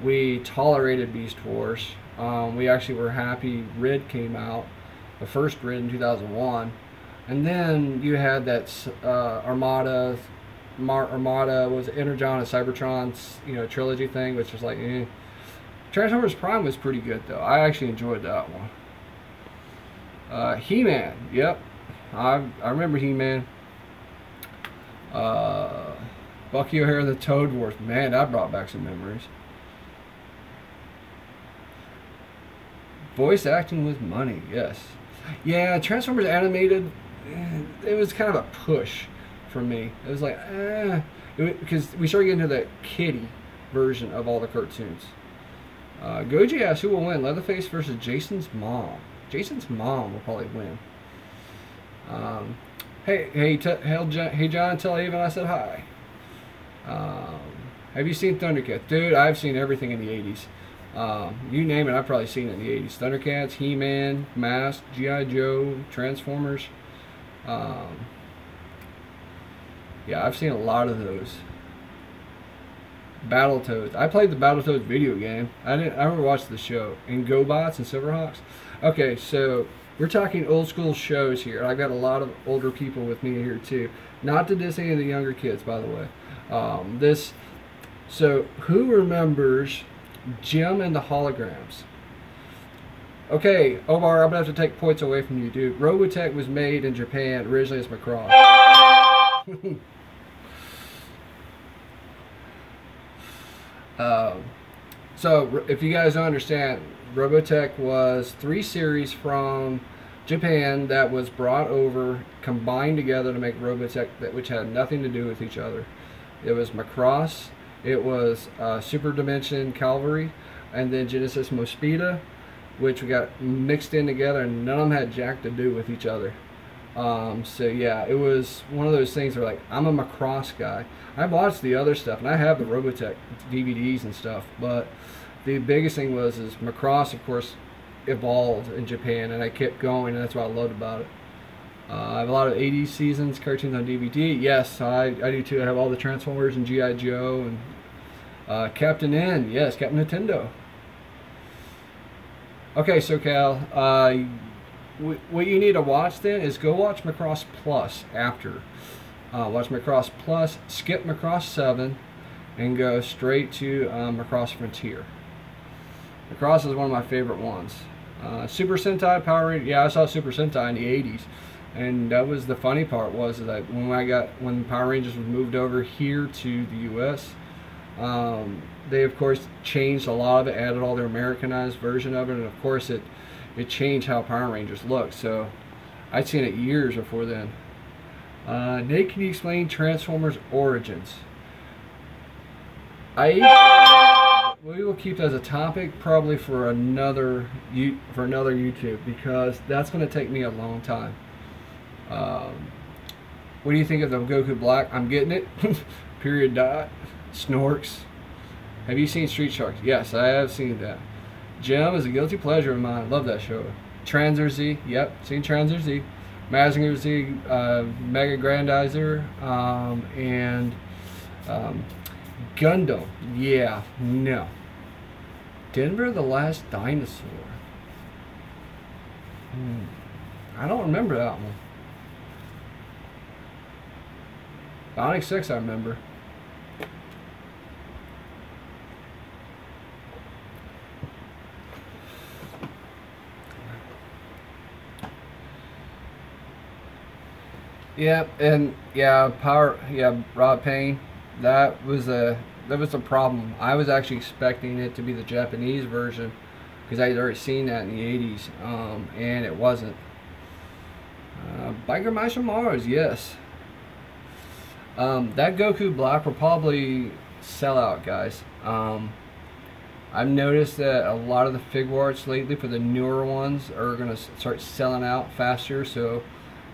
We tolerated Beast Wars. We actually were happy Rid came out, the first Rid in 2001. And then you had that Armada was Energon and Cybertron's trilogy thing, which was like Transformers Prime was pretty good though. I actually enjoyed that one. He-Man, yep, I remember He-Man. Bucky O'Hare and the Toad Wars, man, that brought back some memories. Voice acting with money, yes. Yeah, Transformers animated, it was kind of a push for me. It was like, because we started getting into the kiddie version of all the cartoons. Goji asks, who will win? Leatherface versus Jason's mom. Jason's mom will probably win. Hey John, tell Avon I said hi. Have you seen Thundercats? Dude, I've seen everything in the 80s. You name it, I've probably seen it in the 80s. Thundercats, He-Man, Mask, G.I. Joe, Transformers. Yeah, I've seen a lot of those. Battletoads. I played the Battletoads video game. I never watched the show. And GoBots and Silverhawks. Okay, so we're talking old school shows here. I've got a lot of older people with me here too. Not to diss any of the younger kids, by the way. So who remembers Jim and the Holograms? Okay, Omar, I'm gonna have to take points away from you, dude. Robotech was made in Japan originally as Macross. So, if you guys don't understand, Robotech was 3 series from Japan that was brought over, combined together to make Robotech, which had nothing to do with each other. It was Macross, it was Super Dimension Cavalry, and then Genesis Mospeada, which we got mixed in together, and none of them had jack to do with each other. So yeah, it was one of those things where, like, I'm a Macross guy. I watched the other stuff, and I have the Robotech DVDs and stuff, but the biggest thing was Macross, of course, evolved in Japan, and I kept going, and that's what I loved about it. I have a lot of 80s seasons cartoons on DVD. Yes, I do too. I have all the Transformers and G.I. Joe and Captain N. Yes, Captain Nintendo. Okay, so Cal, what you need to watch then is go watch Macross Plus after. Watch Macross Plus, skip Macross 7, and go straight to Macross Frontier. Macross is one of my favorite ones. Super Sentai, Power Rangers. Yeah, I saw Super Sentai in the 80s, and that was the funny part was that when Power Rangers was moved over here to the U.S., they of course changed a lot of it, added all their Americanized version of it, and of course it changed how Power Rangers looked. So I'd seen it years before then. Nate, can you explain Transformers Origins? We will keep that as a topic probably for another YouTube, because that's going to take me a long time. What do you think of the Goku Black? I'm getting it. Period. Dot. Snorks. Have you seen Street Sharks? Yes, I have seen that. Gem is a guilty pleasure of mine. Love that show. Transer Z. Yep, seen Transer Z. Mazinger Z, Mega Grandizer, and Gundam. Yeah, no. Denver the Last Dinosaur. I don't remember that one. Bionic 6 I remember. Yeah, and yeah, Rod Payne. That was a problem. I was actually expecting it to be the Japanese version, because I had already seen that in the 80s, and it wasn't. Biker Mice from Mars, yes. That Goku Black will probably sell out, guys. I've noticed that a lot of the figure arts lately for the newer ones are going to start selling out faster, so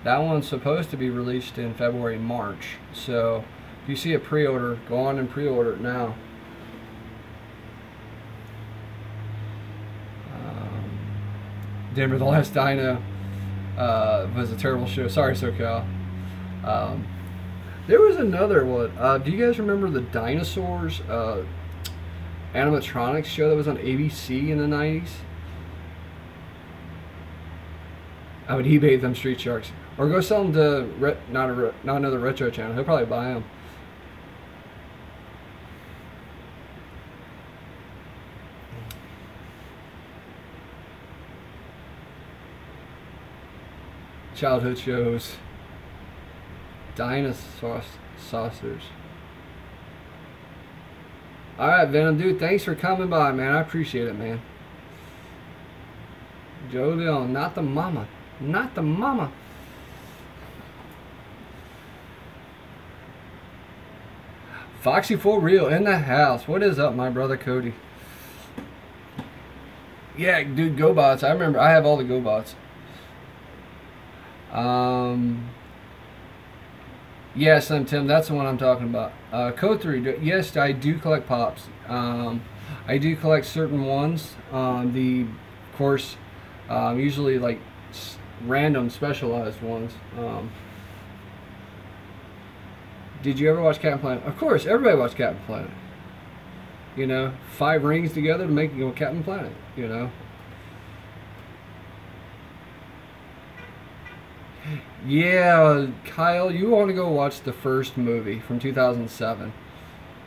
that one's supposed to be released in February, March. So if you see a pre-order, go on and pre-order it now. Denver the Last Dino was a terrible show. Sorry, SoCal. There was another one. Do you guys remember the Dinosaurs animatronics show that was on ABC in the 90s? I would eBay them Street Sharks. Or go sell them to not another retro channel. He'll probably buy them. Childhood shows. Dinosaur saucers. Alright, Venom dude, thanks for coming by, man. I appreciate it, man. Joe Leon, not the mama. Not the mama. Foxy for real in the house. What is up, my brother Cody? Yeah, dude, GoBots. I remember. I have all the GoBots. Yeah, Slim Tim, that's the one I'm talking about. Code 3. Yes, I do collect pops. I do collect certain ones. Of course, usually like random specialized ones. Did you ever watch Captain Planet? Of course, everybody watched Captain Planet. You know, 5 rings together to make Captain Planet, you know. Yeah, Kyle, you want to go watch the first movie from 2007.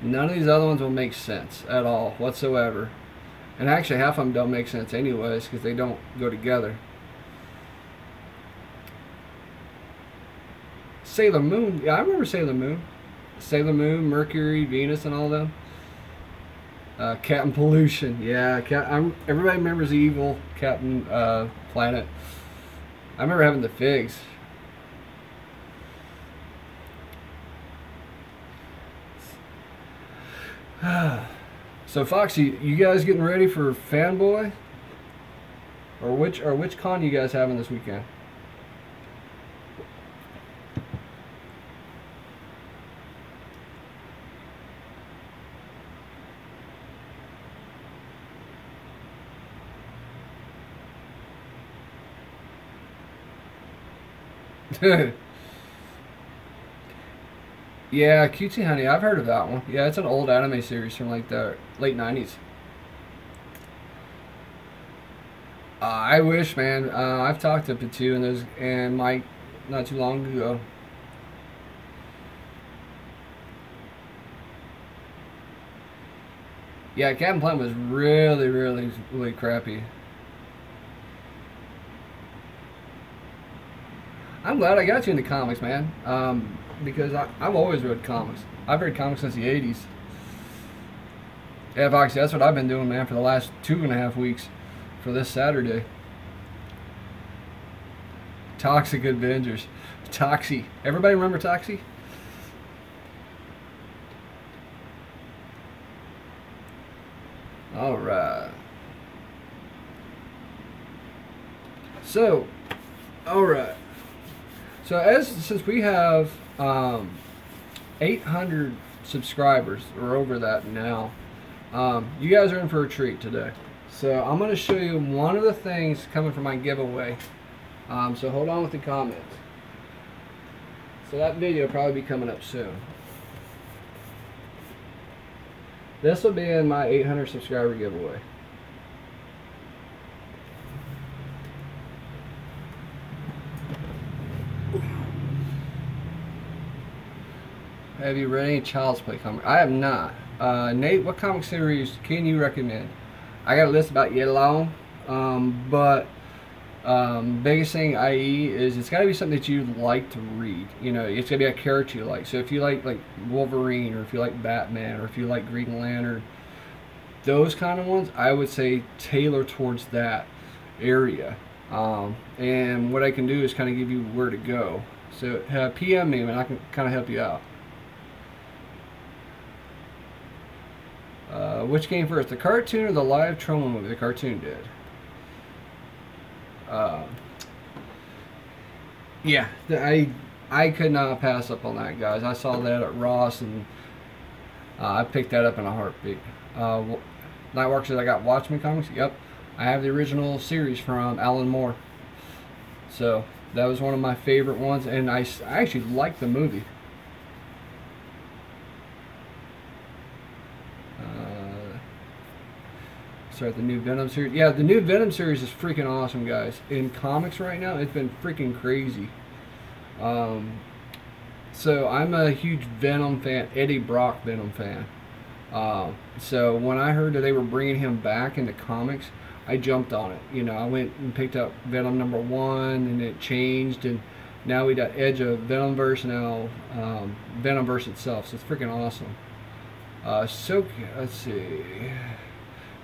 None of these other ones will make sense at all, whatsoever. And actually, half of them don't make sense anyways because they don't go together. Sailor Moon. Yeah, I remember Sailor Moon. Sailor Moon, Mercury, Venus, and all them. Captain Pollution. Yeah, everybody remembers the evil Captain Planet. I remember having the figs. So Foxy, you guys getting ready for Fanboy? Or which con you guys having this weekend? Yeah, Cutesy Honey. I've heard of that one. Yeah, it's an old anime series from like the late 90s. I wish, man. I've talked to Patu and Mike not too long ago. Yeah, Captain Planet was really, really, really crappy. I'm glad I got you into comics, man. Because I've always read comics. I've read comics since the 80s. Yeah, Foxy, that's what I've been doing, man, for the last 2.5 weeks for this Saturday. Toxic Avengers. Toxie. Everybody remember Toxie? Alright. So, alright. So since we have 800 subscribers, or over that now, you guys are in for a treat today. So I'm going to show you one of the things coming from my giveaway. So hold on with the comments. So that video will probably be coming up soon. This will be in my 800 subscriber giveaway. Have you read any Child's Play comic? I have not. Nate, what comic series can you recommend? I got a list about yet but biggest thing, i.e., is it's got to be something that you like to read. You know, it's got to be a character you like. So if you like Wolverine, or if you like Batman, or if you like Green Lantern, those kind of ones, I would say tailor towards that area. And what I can do is kind of give you where to go. So PM me and I can kind of help you out. Which came first, the cartoon or the live Troma movie? The cartoon did. Yeah, I could not pass up on that, guys. I saw that at Ross, and I picked that up in a heartbeat. Nightwalker says, I got Watchmen comics. Yep, I have the original series from Alan Moore. So that was one of my favorite ones, and I actually liked the movie. Start the new Venom series. Yeah, the new Venom series is freaking awesome, guys. In comics right now, it's been freaking crazy. So I'm a huge Venom fan, Eddie Brock Venom fan. So when I heard that they were bringing him back into comics, I jumped on it. You know, I went and picked up Venom #1, and it changed, and now we got Edge of Venomverse, now Venomverse itself. So it's freaking awesome. So let's see.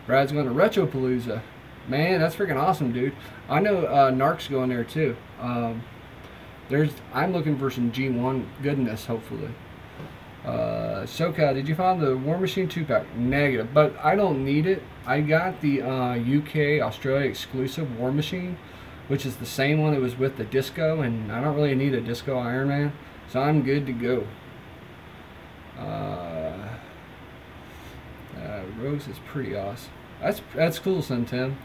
Brad's going to Retropalooza. Man, that's freaking awesome, dude. I know Narc's going there too. I'm looking for some G1 goodness, hopefully. SoCal, did you find the War Machine 2-pack? Negative, but I don't need it. I got the UK, Australia exclusive War Machine, which is the same one that was with the Disco, and I don't really need a Disco Iron Man, so I'm good to go. Rose is pretty awesome. That's cool, Son Tim.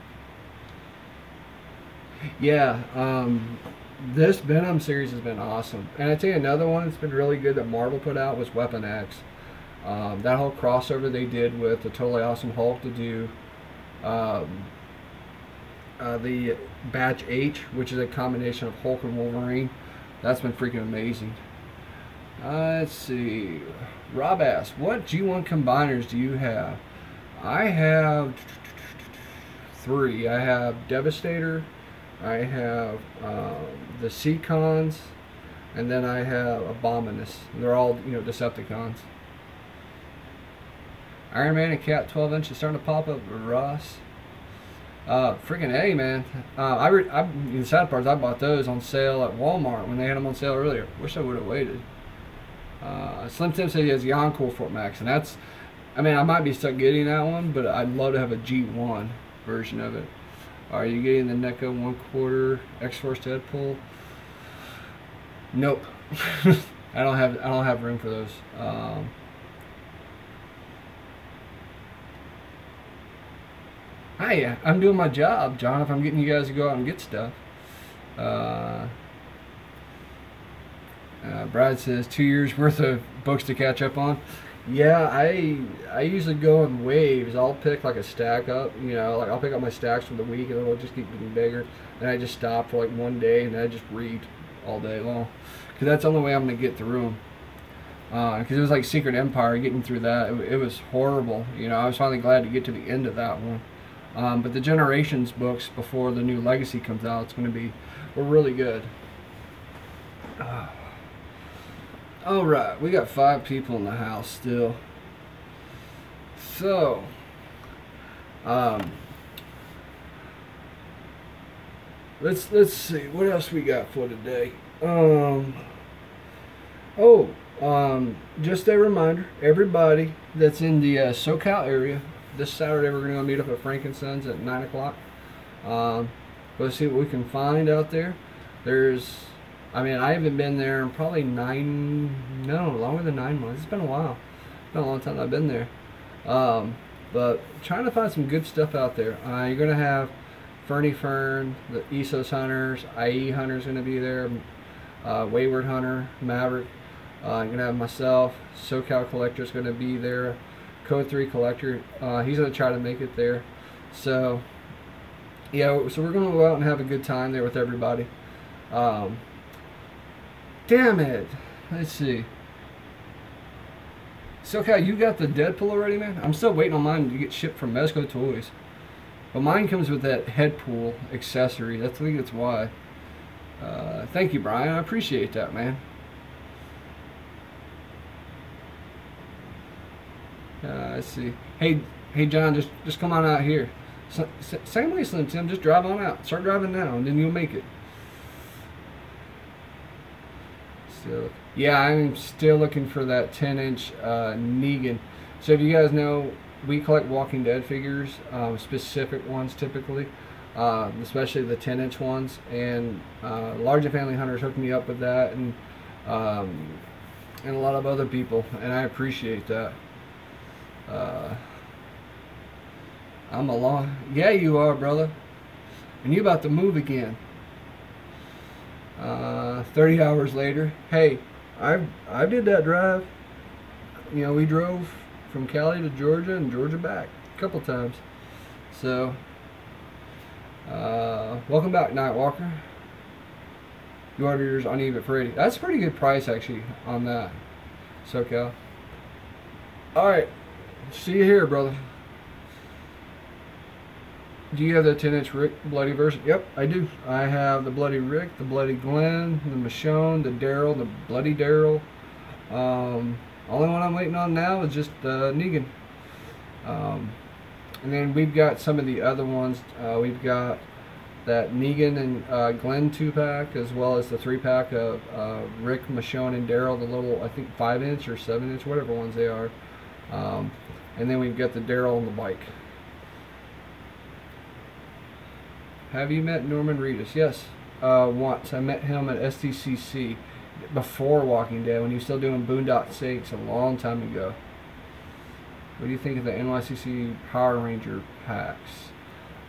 Yeah, this Venom series has been awesome. And I tell you, another one that's been really good that Marvel put out was Weapon X. That whole crossover they did with the Totally Awesome Hulk to do the Batch H, which is a combination of Hulk and Wolverine. That's been freaking amazing. Let's see. Rob asks, what G1 combiners do you have? I have 3. I have Devastator, I have the Seacons, and then I have Abominus. They're all, you know, Decepticons. Iron Man and Cat 12 inches starting to pop up. Ross. Freaking A, man. The sad part is I bought those on sale at Walmart when they had them on sale earlier. Wish I would have waited. Slim Tim said he has the Encore Fort Max, and that's, I mean, I might be stuck getting that one, but I'd love to have a G1 version of it. Are you getting the NECA 1/4 X-Force Deadpool? Nope. I don't have room for those. Hi, I'm doing my job, John, if I'm getting you guys to go out and get stuff. Brad says 2 years worth of books to catch up on. Yeah, I usually go in waves. I'll pick like a stack up, you know, like I'll pick up my stacks for the week and it'll just keep getting bigger. And I just stop for like one day and I just read all day long. Because that's the only way I'm going to get through them. Because it was like Secret Empire, getting through that, it was horrible. You know, I was finally glad to get to the end of that one. But the Generations books before the new Legacy comes out, it's going to be really good. Alright, we got 5 people in the house still. So, let's see, what else we got for today? Just a reminder, everybody that's in the SoCal area, this Saturday we're going to go meet up at Frankenstein's at 9 o'clock. Go see what we can find out there. I mean, I haven't been there in probably longer than 9 months. It's been a while. It's been a long time I've been there. But trying to find some good stuff out there. You're going to have Fernie Fern, the Esos Hunters, IE Hunter's going to be there, Wayward Hunter, Maverick. You're going to have myself, SoCal Collector's going to be there, Code 3 Collector. He's going to try to make it there. So, yeah, so we're going to go out and have a good time there with everybody. Damn it. Let's see. SoCal, you got the Deadpool already, man? I'm still waiting on mine to get shipped from Mezco Toys. But mine comes with that headpool accessory. I think that's why. Thank you, Brian. I appreciate that, man. Let's see. Hey, John, just come on out here. Same way, Slim Tim. Just drive on out. Start driving now, and then you'll make it. So, yeah, I'm still looking for that 10-inch Negan. So if you guys know, we collect Walking Dead figures, specific ones typically, especially the 10-inch ones. And Large and Family Hunters hooked me up with that, and a lot of other people, and I appreciate that. Yeah, you are, brother. And you about to move again. 30 hours later. Hey, I did that drive. You know, we drove from Cali to Georgia and Georgia back a couple times. So, welcome back, Nightwalker. You ordered yours on eBay for $80. That's a pretty good price, actually, on that. SoCal. Alright. See you here, brother. Do you have the 10-inch Rick Bloody version? Yep, I do. I have the Bloody Rick, the Bloody Glenn, the Michonne, the Daryl, the Bloody Daryl. Only one I'm waiting on now is just Negan. And then we've got some of the other ones. We've got that Negan and Glenn 2-pack, as well as the 3-pack of Rick, Michonne, and Daryl, the little, I think, 5-inch or 7-inch, whatever ones they are. And then we've got the Daryl on the bike. Have you met Norman Reedus? Yes, once. I met him at STCC before Walking Dead, when he was still doing Boondock Saints a long time ago. What do you think of the NYCC Power Ranger packs?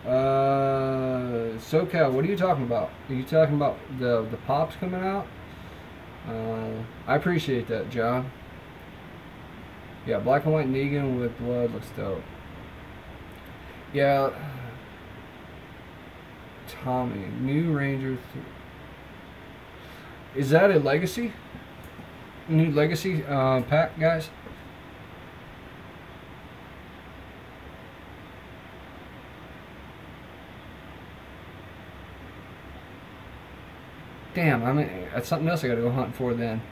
SoCal, what are you talking about? Are you talking about the pops coming out? I appreciate that, John. Yeah, black and white Negan with blood looks dope. Yeah. Tommy, New Ranger. Is that a Legacy? New Legacy pack, guys? Damn, I mean, that's something else I gotta go hunting for then.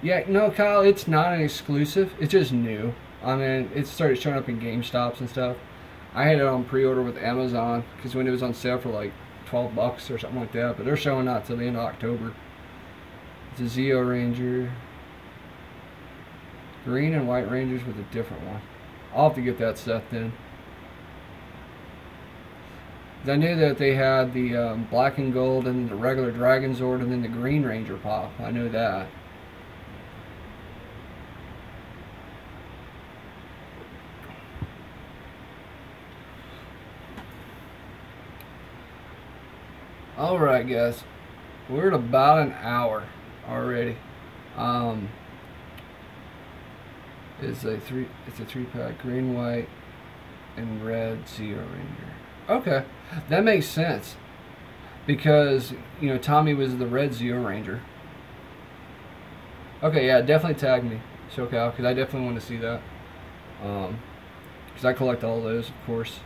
Yeah, no, Kyle, it's not an exclusive. It's just new. I mean, it started showing up in GameStops and stuff. I had it on pre-order with Amazon because when it was on sale for like $12 or something like that. But they're showing out till the end of October. It's a Zeo Ranger, green and white Rangers with a different one. I'll have to get that set then. I knew that they had the black and gold and the regular Dragon Zord and then the Green Ranger pop. I know that. Alright guys, we're at about an hour already. It's a 3-pack green, white, and red Zeo Ranger. Okay, that makes sense because you know Tommy was the red Zeo Ranger. Okay, yeah, definitely tag me, SoCal, because I definitely want to see that. Because I collect all those, of course.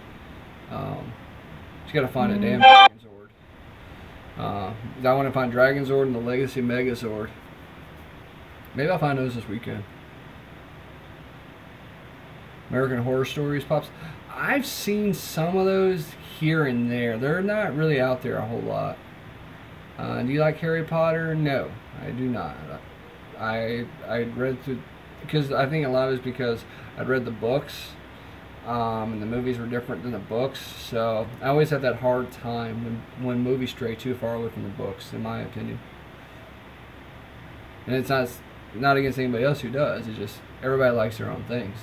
Just gotta find a damn Dragon Zord. I want to find Dragon Zord and the Legacy Megazord. Maybe I'll find those this weekend. American Horror Stories pops. I've seen some of those here and there. They're not really out there a whole lot. Do you like Harry Potter? No, I do not. I read through, because I think a lot of it is because I'd read the books, and the movies were different than the books. So I always have that hard time when movies stray too far away from the books, in my opinion. And it's not against anybody else who does. It's just everybody likes their own things.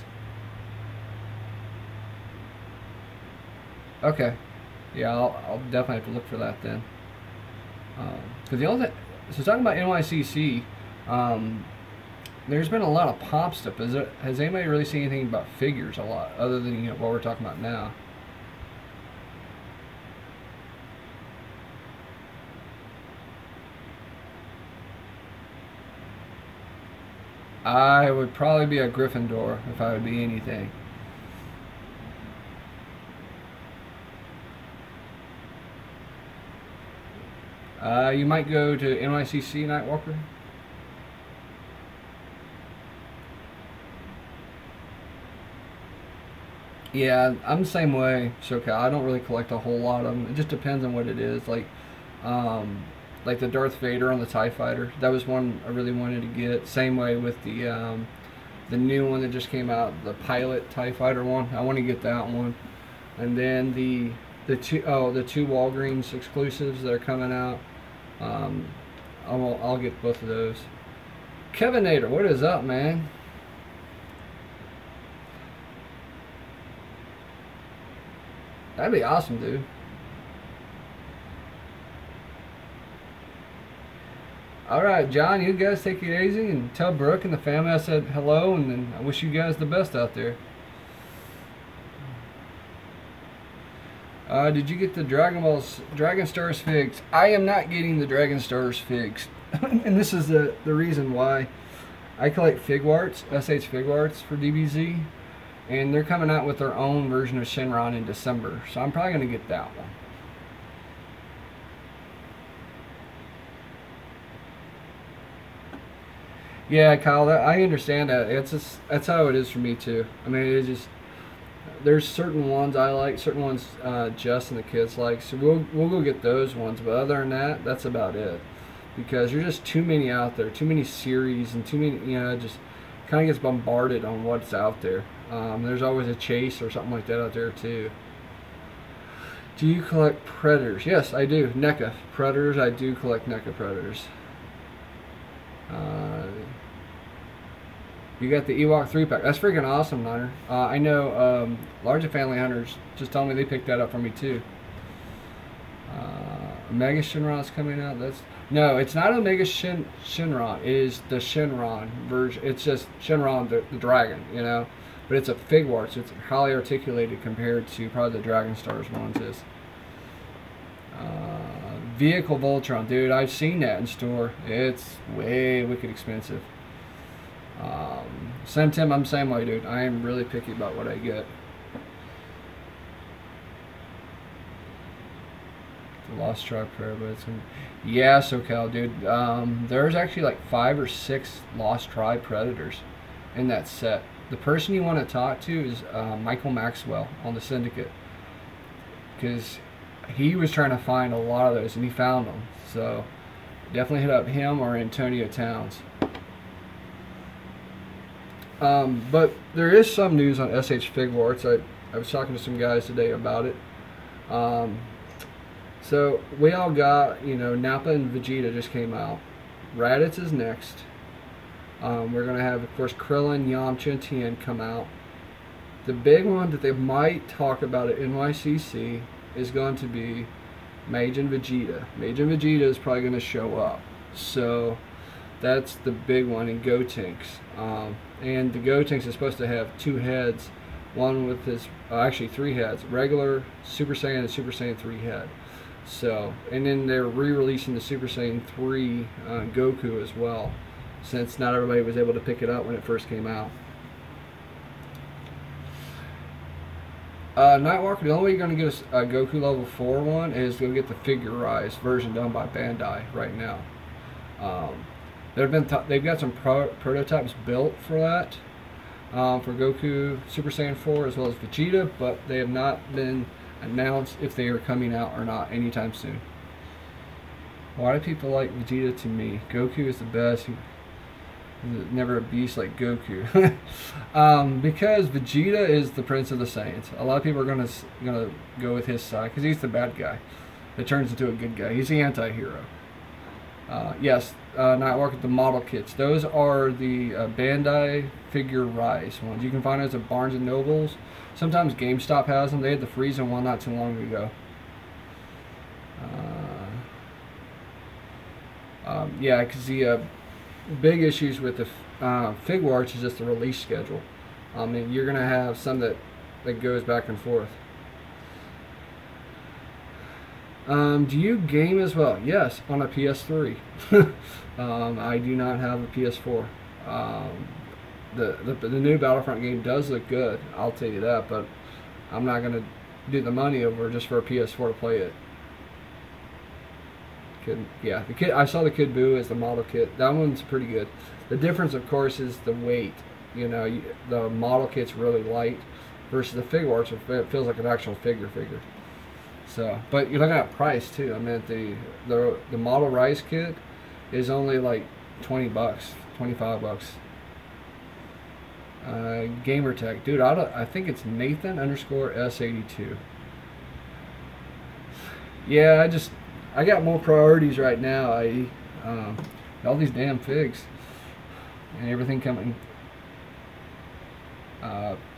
Okay, yeah, I'll definitely have to look for that then. Because the only thing, so talking about NYCC, there's been a lot of pop stuff. Has anybody really seen anything about figures a lot, other than what we're talking about now? I would probably be a Gryffindor if I would be anything. You might go to NYCC, Nightwalker. Yeah, I'm the same way, SoCal. I don't really collect a whole lot of them. It just depends on what it is. Like the Darth Vader on the TIE Fighter. That was one I really wanted to get. Same way with the new one that just came out, the Pilot TIE Fighter one. I want to get that one. And then the two Walgreens exclusives that are coming out. I'll get both of those. Kevin Nader, what is up, man? That'd be awesome, dude. Alright, John, you guys take it easy and tell Brooke and the family I said hello, and then I wish you guys the best out there. Did you get the Dragon Stars figs? I am not getting the Dragon Stars figs. And this is the reason why. I collect Figuarts, SH Figuarts for DBZ. And they're coming out with their own version of Shenron in December. So I'm probably going to get that one. Yeah, Kyle, I understand that. That's how it is for me too. I mean, it's just, there's certain ones I like, certain ones Jess and the kids like. So we'll go get those ones. But other than that, that's about it. Because there's just too many out there, too many series, and too many, just kind of gets bombarded on what's out there. There's always a chase or something like that out there too. Do you collect Predators? Yes, I do. NECA Predators. I do collect NECA Predators. You got the Ewok 3-pack. That's freaking awesome, Niner. I know Larger Family Hunters just told me they picked that up for me too. Omega Shenron's coming out. No, it's not Omega Shenron. It is the Shenron version. It's just Shenron, the dragon, But it's a Figuart, so it's highly articulated compared to probably the Dragon Stars ones is. Vehicle Voltron, dude, I've seen that in store. It's way wicked expensive. Tim, I'm the same way, dude. I am really picky about what I get. The Lost Tribe Prayer, but it's gonna, yeah, SoCal, dude. There's actually like 5 or 6 Lost Tribe Predators in that set. The person you want to talk to is Michael Maxwell on the Syndicate, because he was trying to find a lot of those and he found them. So definitely hit up him or Antonio Towns. But there is some news on SH Figuarts. I was talking to some guys today about it. So we all got, Nappa and Vegeta just came out. Raditz is next. We're going to have, of course, Krillin, Yamcha, and Tien come out. The big one that they might talk about at NYCC is going to be Mage and Vegeta. Mage and Vegeta is probably going to show up. So that's the big one in Gotenks. And the Gotenks is supposed to have 2 heads. One with his, actually 3 heads. Regular, Super Saiyan, and Super Saiyan 3 head. So, and then they're re-releasing the Super Saiyan 3 Goku as well, since not everybody was able to pick it up when it first came out. Nightwalker, the only way you're going to get a Goku level 4 one is go get the figurized version done by Bandai right now. They've got some prototypes built for that, for Goku Super Saiyan 4 as well as Vegeta, but they have not been announced if they are coming out or not anytime soon. Why do people like Vegeta to me? Goku is the best. He's never a beast like Goku. Because Vegeta is the Prince of the Saiyans. A lot of people are gonna go with his side because he's the bad guy that turns into a good guy. He's the anti-hero. Yes, Nightwalker, the model kits. Those are the Bandai Figure Rise ones. You can find those at Barnes & Nobles. Sometimes GameStop has them. They had the Frieza one not too long ago. Yeah, because the big issues with the Figuarts is just the release schedule. And you're going to have some that goes back and forth. Do you game as well? Yes, on a PS3. I do not have a PS4. The new Battlefront game does look good, I'll tell you that, but I'm not going to do the money over just for a PS4 to play it. Yeah, I saw the Kid Buu as the model kit. That one's pretty good. The difference, of course, is the weight. The model kit's really light versus the Figuarts. It feels like an actual figure. So, but you're looking at price too. I mean, the model Rise kit is only like $20, $25. Gamertag, dude. I think it's Nathan_S82. Yeah, I got more priorities right now. All these damn figs and everything coming.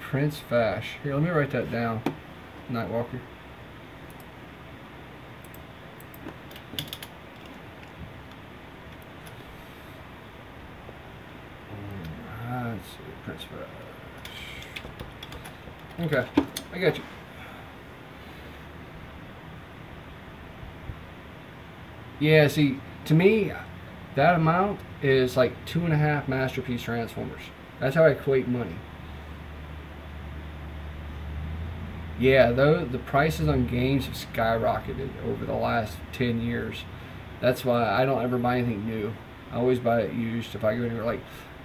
Prince Fash. Here, let me write that down. Nightwalker. Let's see, Prince Fash. Okay, I got you. Yeah, see, to me, that amount is like 2.5 Masterpiece Transformers. That's how I equate money. Yeah, though the prices on games have skyrocketed over the last 10 years. That's why I don't ever buy anything new. I always buy it used. If I go anywhere, like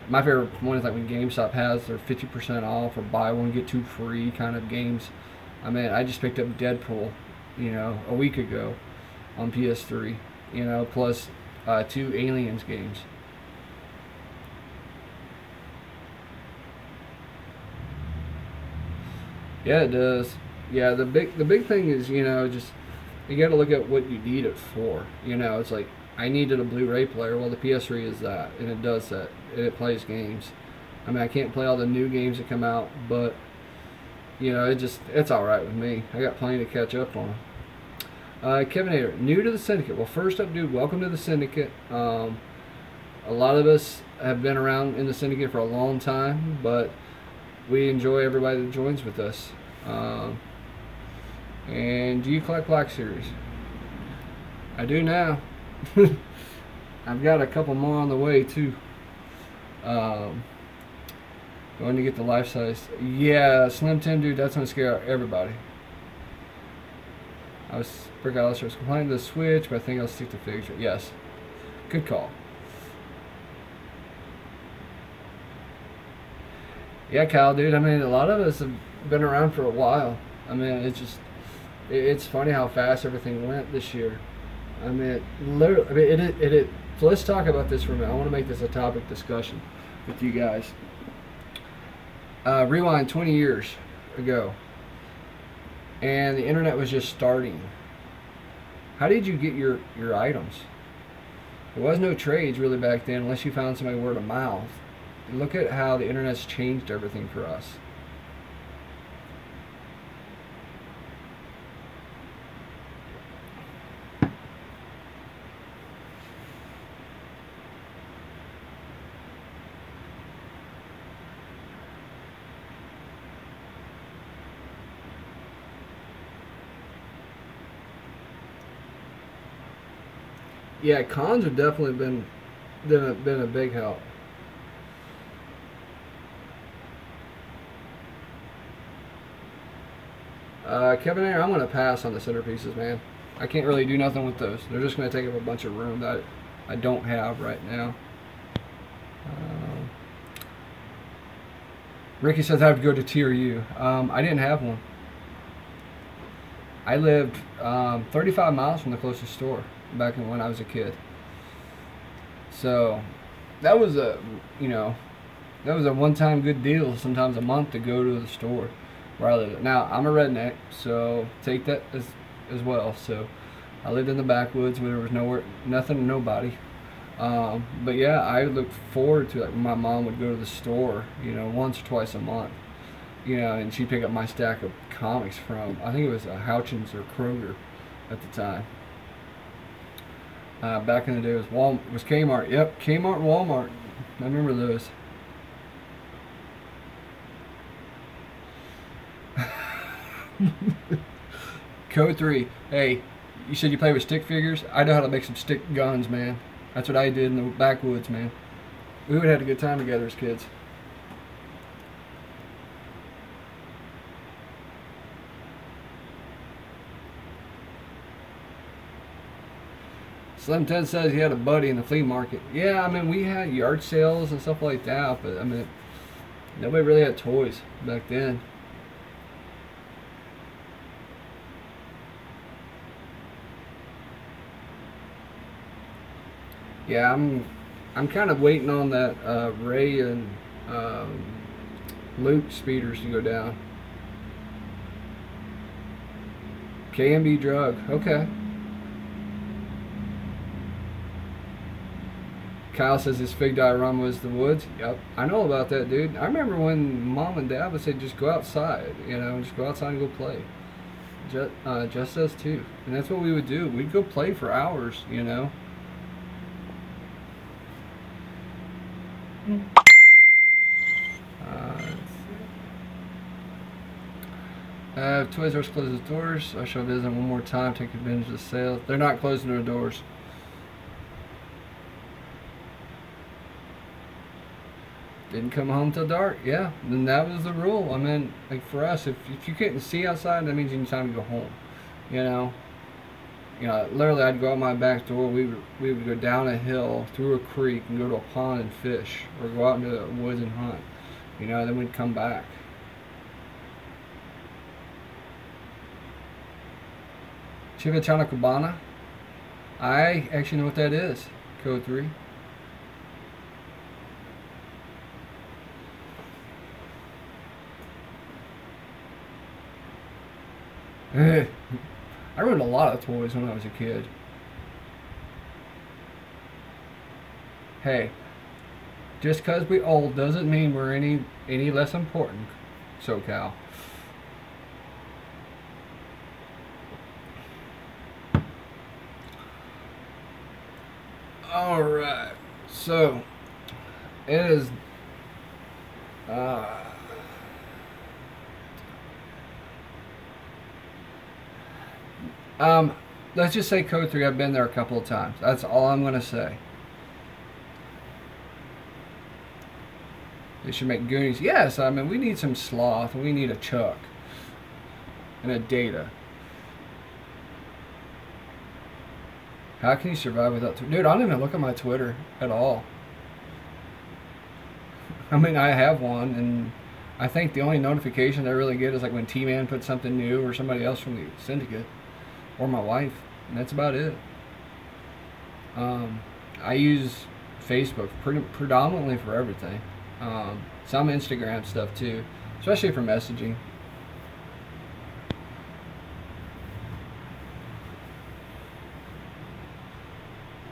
my favorite one is like when GameStop has their 50% off or buy one get 2 free kind of games. I mean, I just picked up Deadpool, a week ago on PS3. Plus 2 Aliens games. Yeah, it does. Yeah, the big thing is, just you got to look at what you need it for. It's like I needed a Blu-ray player. Well, the PS3 is that, and it does that, and it plays games. I mean, I can't play all the new games that come out, but it's all right with me. I got plenty to catch up on. Kevin Hader, new to the Syndicate. Well, first up, dude, welcome to the Syndicate. A lot of us have been around in the Syndicate for a long time, but we enjoy everybody that joins with us. And do you collect Black Series? I do now. I've got a couple more on the way, too. Going to get the life size. Yeah, Slim Tim, dude, that's going to scare everybody. I was complaining to the Switch, but I think I'll stick to figures. Yes. Good call. Yeah, Kyle, dude. I mean, a lot of us have been around for a while. I mean, it's funny how fast everything went this year. I mean, literally, I mean, it. So let's talk about this for a minute. I want to make this a topic discussion with you guys. Rewind 20 years ago, and the internet was just starting. How did you get your items? There was no trades really back then, unless you found somebody word of mouth. Look at how the internet's changed everything for us. Yeah, cons have definitely been a big help. Kevin Ayer, I'm going to pass on the centerpieces, man. I can't really do nothing with those. They're just going to take up a bunch of room that I don't have right now. Ricky says I have to go to TRU. I didn't have one. I lived 35 miles from the closest store back when I was a kid. So that was a one-time good deal, sometimes a month, to go to the store where I lived. Now, I'm a redneck, so take that as well. So I lived in the backwoods where there was nothing, nobody. But yeah, I looked forward to, like, when my mom would go to the store, once or twice a month, and she'd pick up my stack of comics from, I think it was Houchins or Kroger at the time. Back in the day, it was Kmart. Yep, Kmart, Walmart. I remember those. Code 3. Hey, you said you play with stick figures? I know how to make some stick guns, man. That's what I did in the backwoods, man. We would have had a good time together as kids. Slim 10 says he had a buddy in the flea market. Yeah, I mean, we had yard sales and stuff like that, but I mean, nobody really had toys back then. Yeah, I'm kind of waiting on that Ray and Luke speeders to go down. KMB drug. Okay. Kyle says his fig diorama was the woods. Yep, I know about that, dude. I remember when Mom and Dad would say, just go outside, just go outside and go play. Just us too. And that's what we would do. We'd go play for hours, Toys R Us closes doors. I shall visit one more time, take advantage of the sale. They're not closing their doors. Didn't come home till dark. Yeah, then that was the rule. I mean, like for us, if you couldn't see outside, that means you need time to go home. Literally, I'd go out my back door. We would go down a hill, through a creek, and go to a pond and fish, or go out into the woods and hunt. Then we'd come back. Chivachana Cabana. I actually know what that is. Code 3. I ruined a lot of toys when I was a kid. Hey, just because we old doesn't mean we're any less important, SoCal. Alright, so it is let's just say Code 3, I've been there a couple of times. That's all I'm going to say. They should make Goonies. Yes, I mean, we need some Sloth, and we need a Chuck, and a Data. How can you survive without Twitter? Dude, I don't even look at my Twitter at all. I mean, I have one, and I think the only notification I really get is like when T-Man puts something new or somebody else from the Syndicate or my wife, and that's about it. I use Facebook predominantly for everything. Some Instagram stuff too, especially for messaging.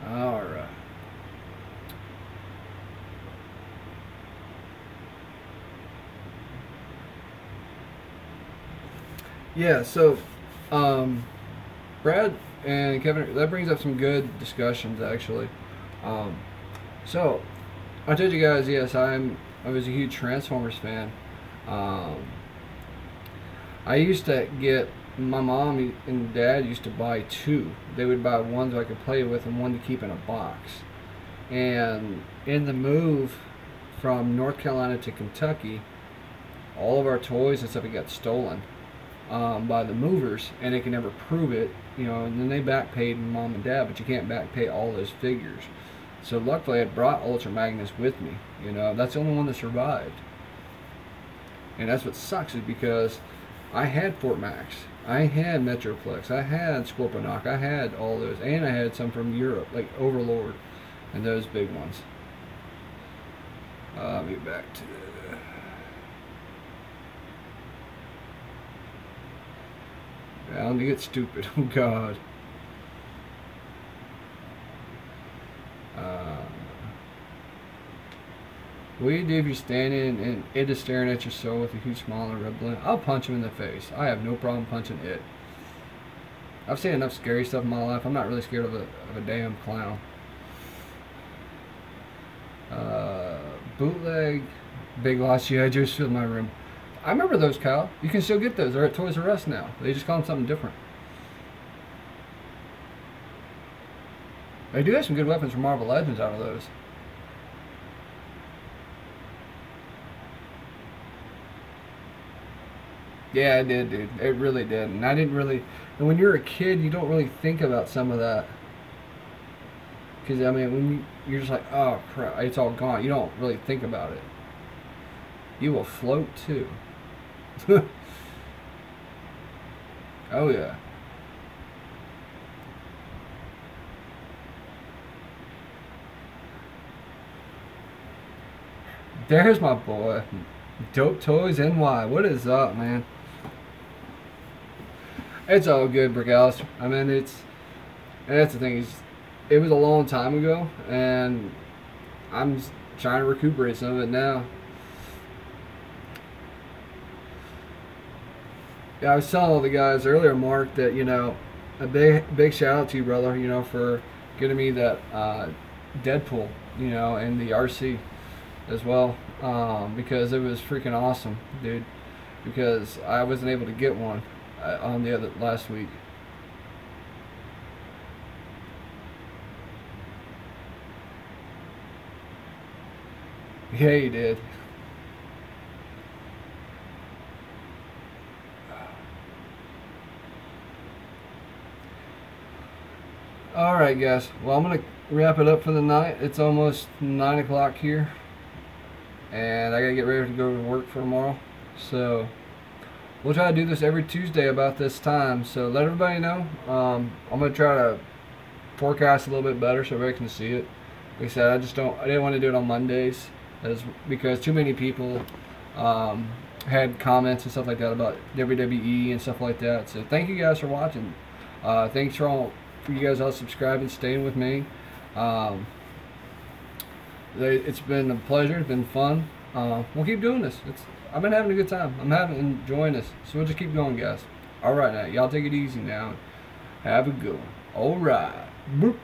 Alright. Yeah, so Brad and Kevin, that brings up some good discussions actually. So I told you guys, yes, I was a huge Transformers fan. I used to get, my mom and dad used to buy two. They would buy one so I could play with and one to keep in a box. And in the move from North Carolina to Kentucky, all of our toys and stuff got stolen by the movers, and they can never prove it, you know. And then they back paid mom and dad, but you can't back pay all those figures. So luckily, I brought Ultra Magnus with me. You know, that's the only one that survived. And that's what sucks, is because I had Fort Max, I had Metroplex, I had Scorponok, I had all those, and I had some from Europe, like Overlord, and those big ones. I'll be back to the... Bound to get stupid. Oh God. What do you do if you're standing and it is staring at your soul with a huge smile and a red balloon? I'll punch him in the face. I have no problem punching it. I've seen enough scary stuff in my life. I'm not really scared of a damn clown. Bootleg Big Lots G.I. Joe's filled my room. I remember those, Kyle. You can still get those. They're at Toys R Us now. They just call them something different. They do have some good weapons from Marvel Legends out of those. Yeah, it did, dude. It really did. And I didn't really... And when you're a kid, you don't really think about some of that. Because, I mean, when you're just like, oh, crap, it's all gone. You don't really think about it. You will float, too. Oh, yeah. There's my boy. Dope Toys NY. What is up, man? It's all good, Brick Alice. I mean, that's the thing. It was a long time ago, and I'm trying to recuperate some of it now. Yeah, I was telling all the guys earlier, Mark, that, you know, a big shout out to you, brother, you know, for getting me that Deadpool, you know, and the RC as well, because it was freaking awesome, dude, because I wasn't able to get one on the last week. Yeah, you did. Alright, guys, well, I'm gonna wrap it up for the night. It's almost 9 o'clock here, and I gotta get ready to go to work for tomorrow. So we'll try to do this every Tuesday about this time, so let everybody know. I'm gonna try to forecast a little bit better so everybody can see it. Like I said, I didn't want to do it on Mondays, because too many people had comments and stuff like that about WWE and stuff like that. So thank you guys for watching. Thanks for you guys all subscribing, staying with me. It's been a pleasure. It's been fun. We'll keep doing this. I've been having a good time. I'm enjoying this. So we'll just keep going, guys. All right, now y'all take it easy now. Have a good one. All right. Boop.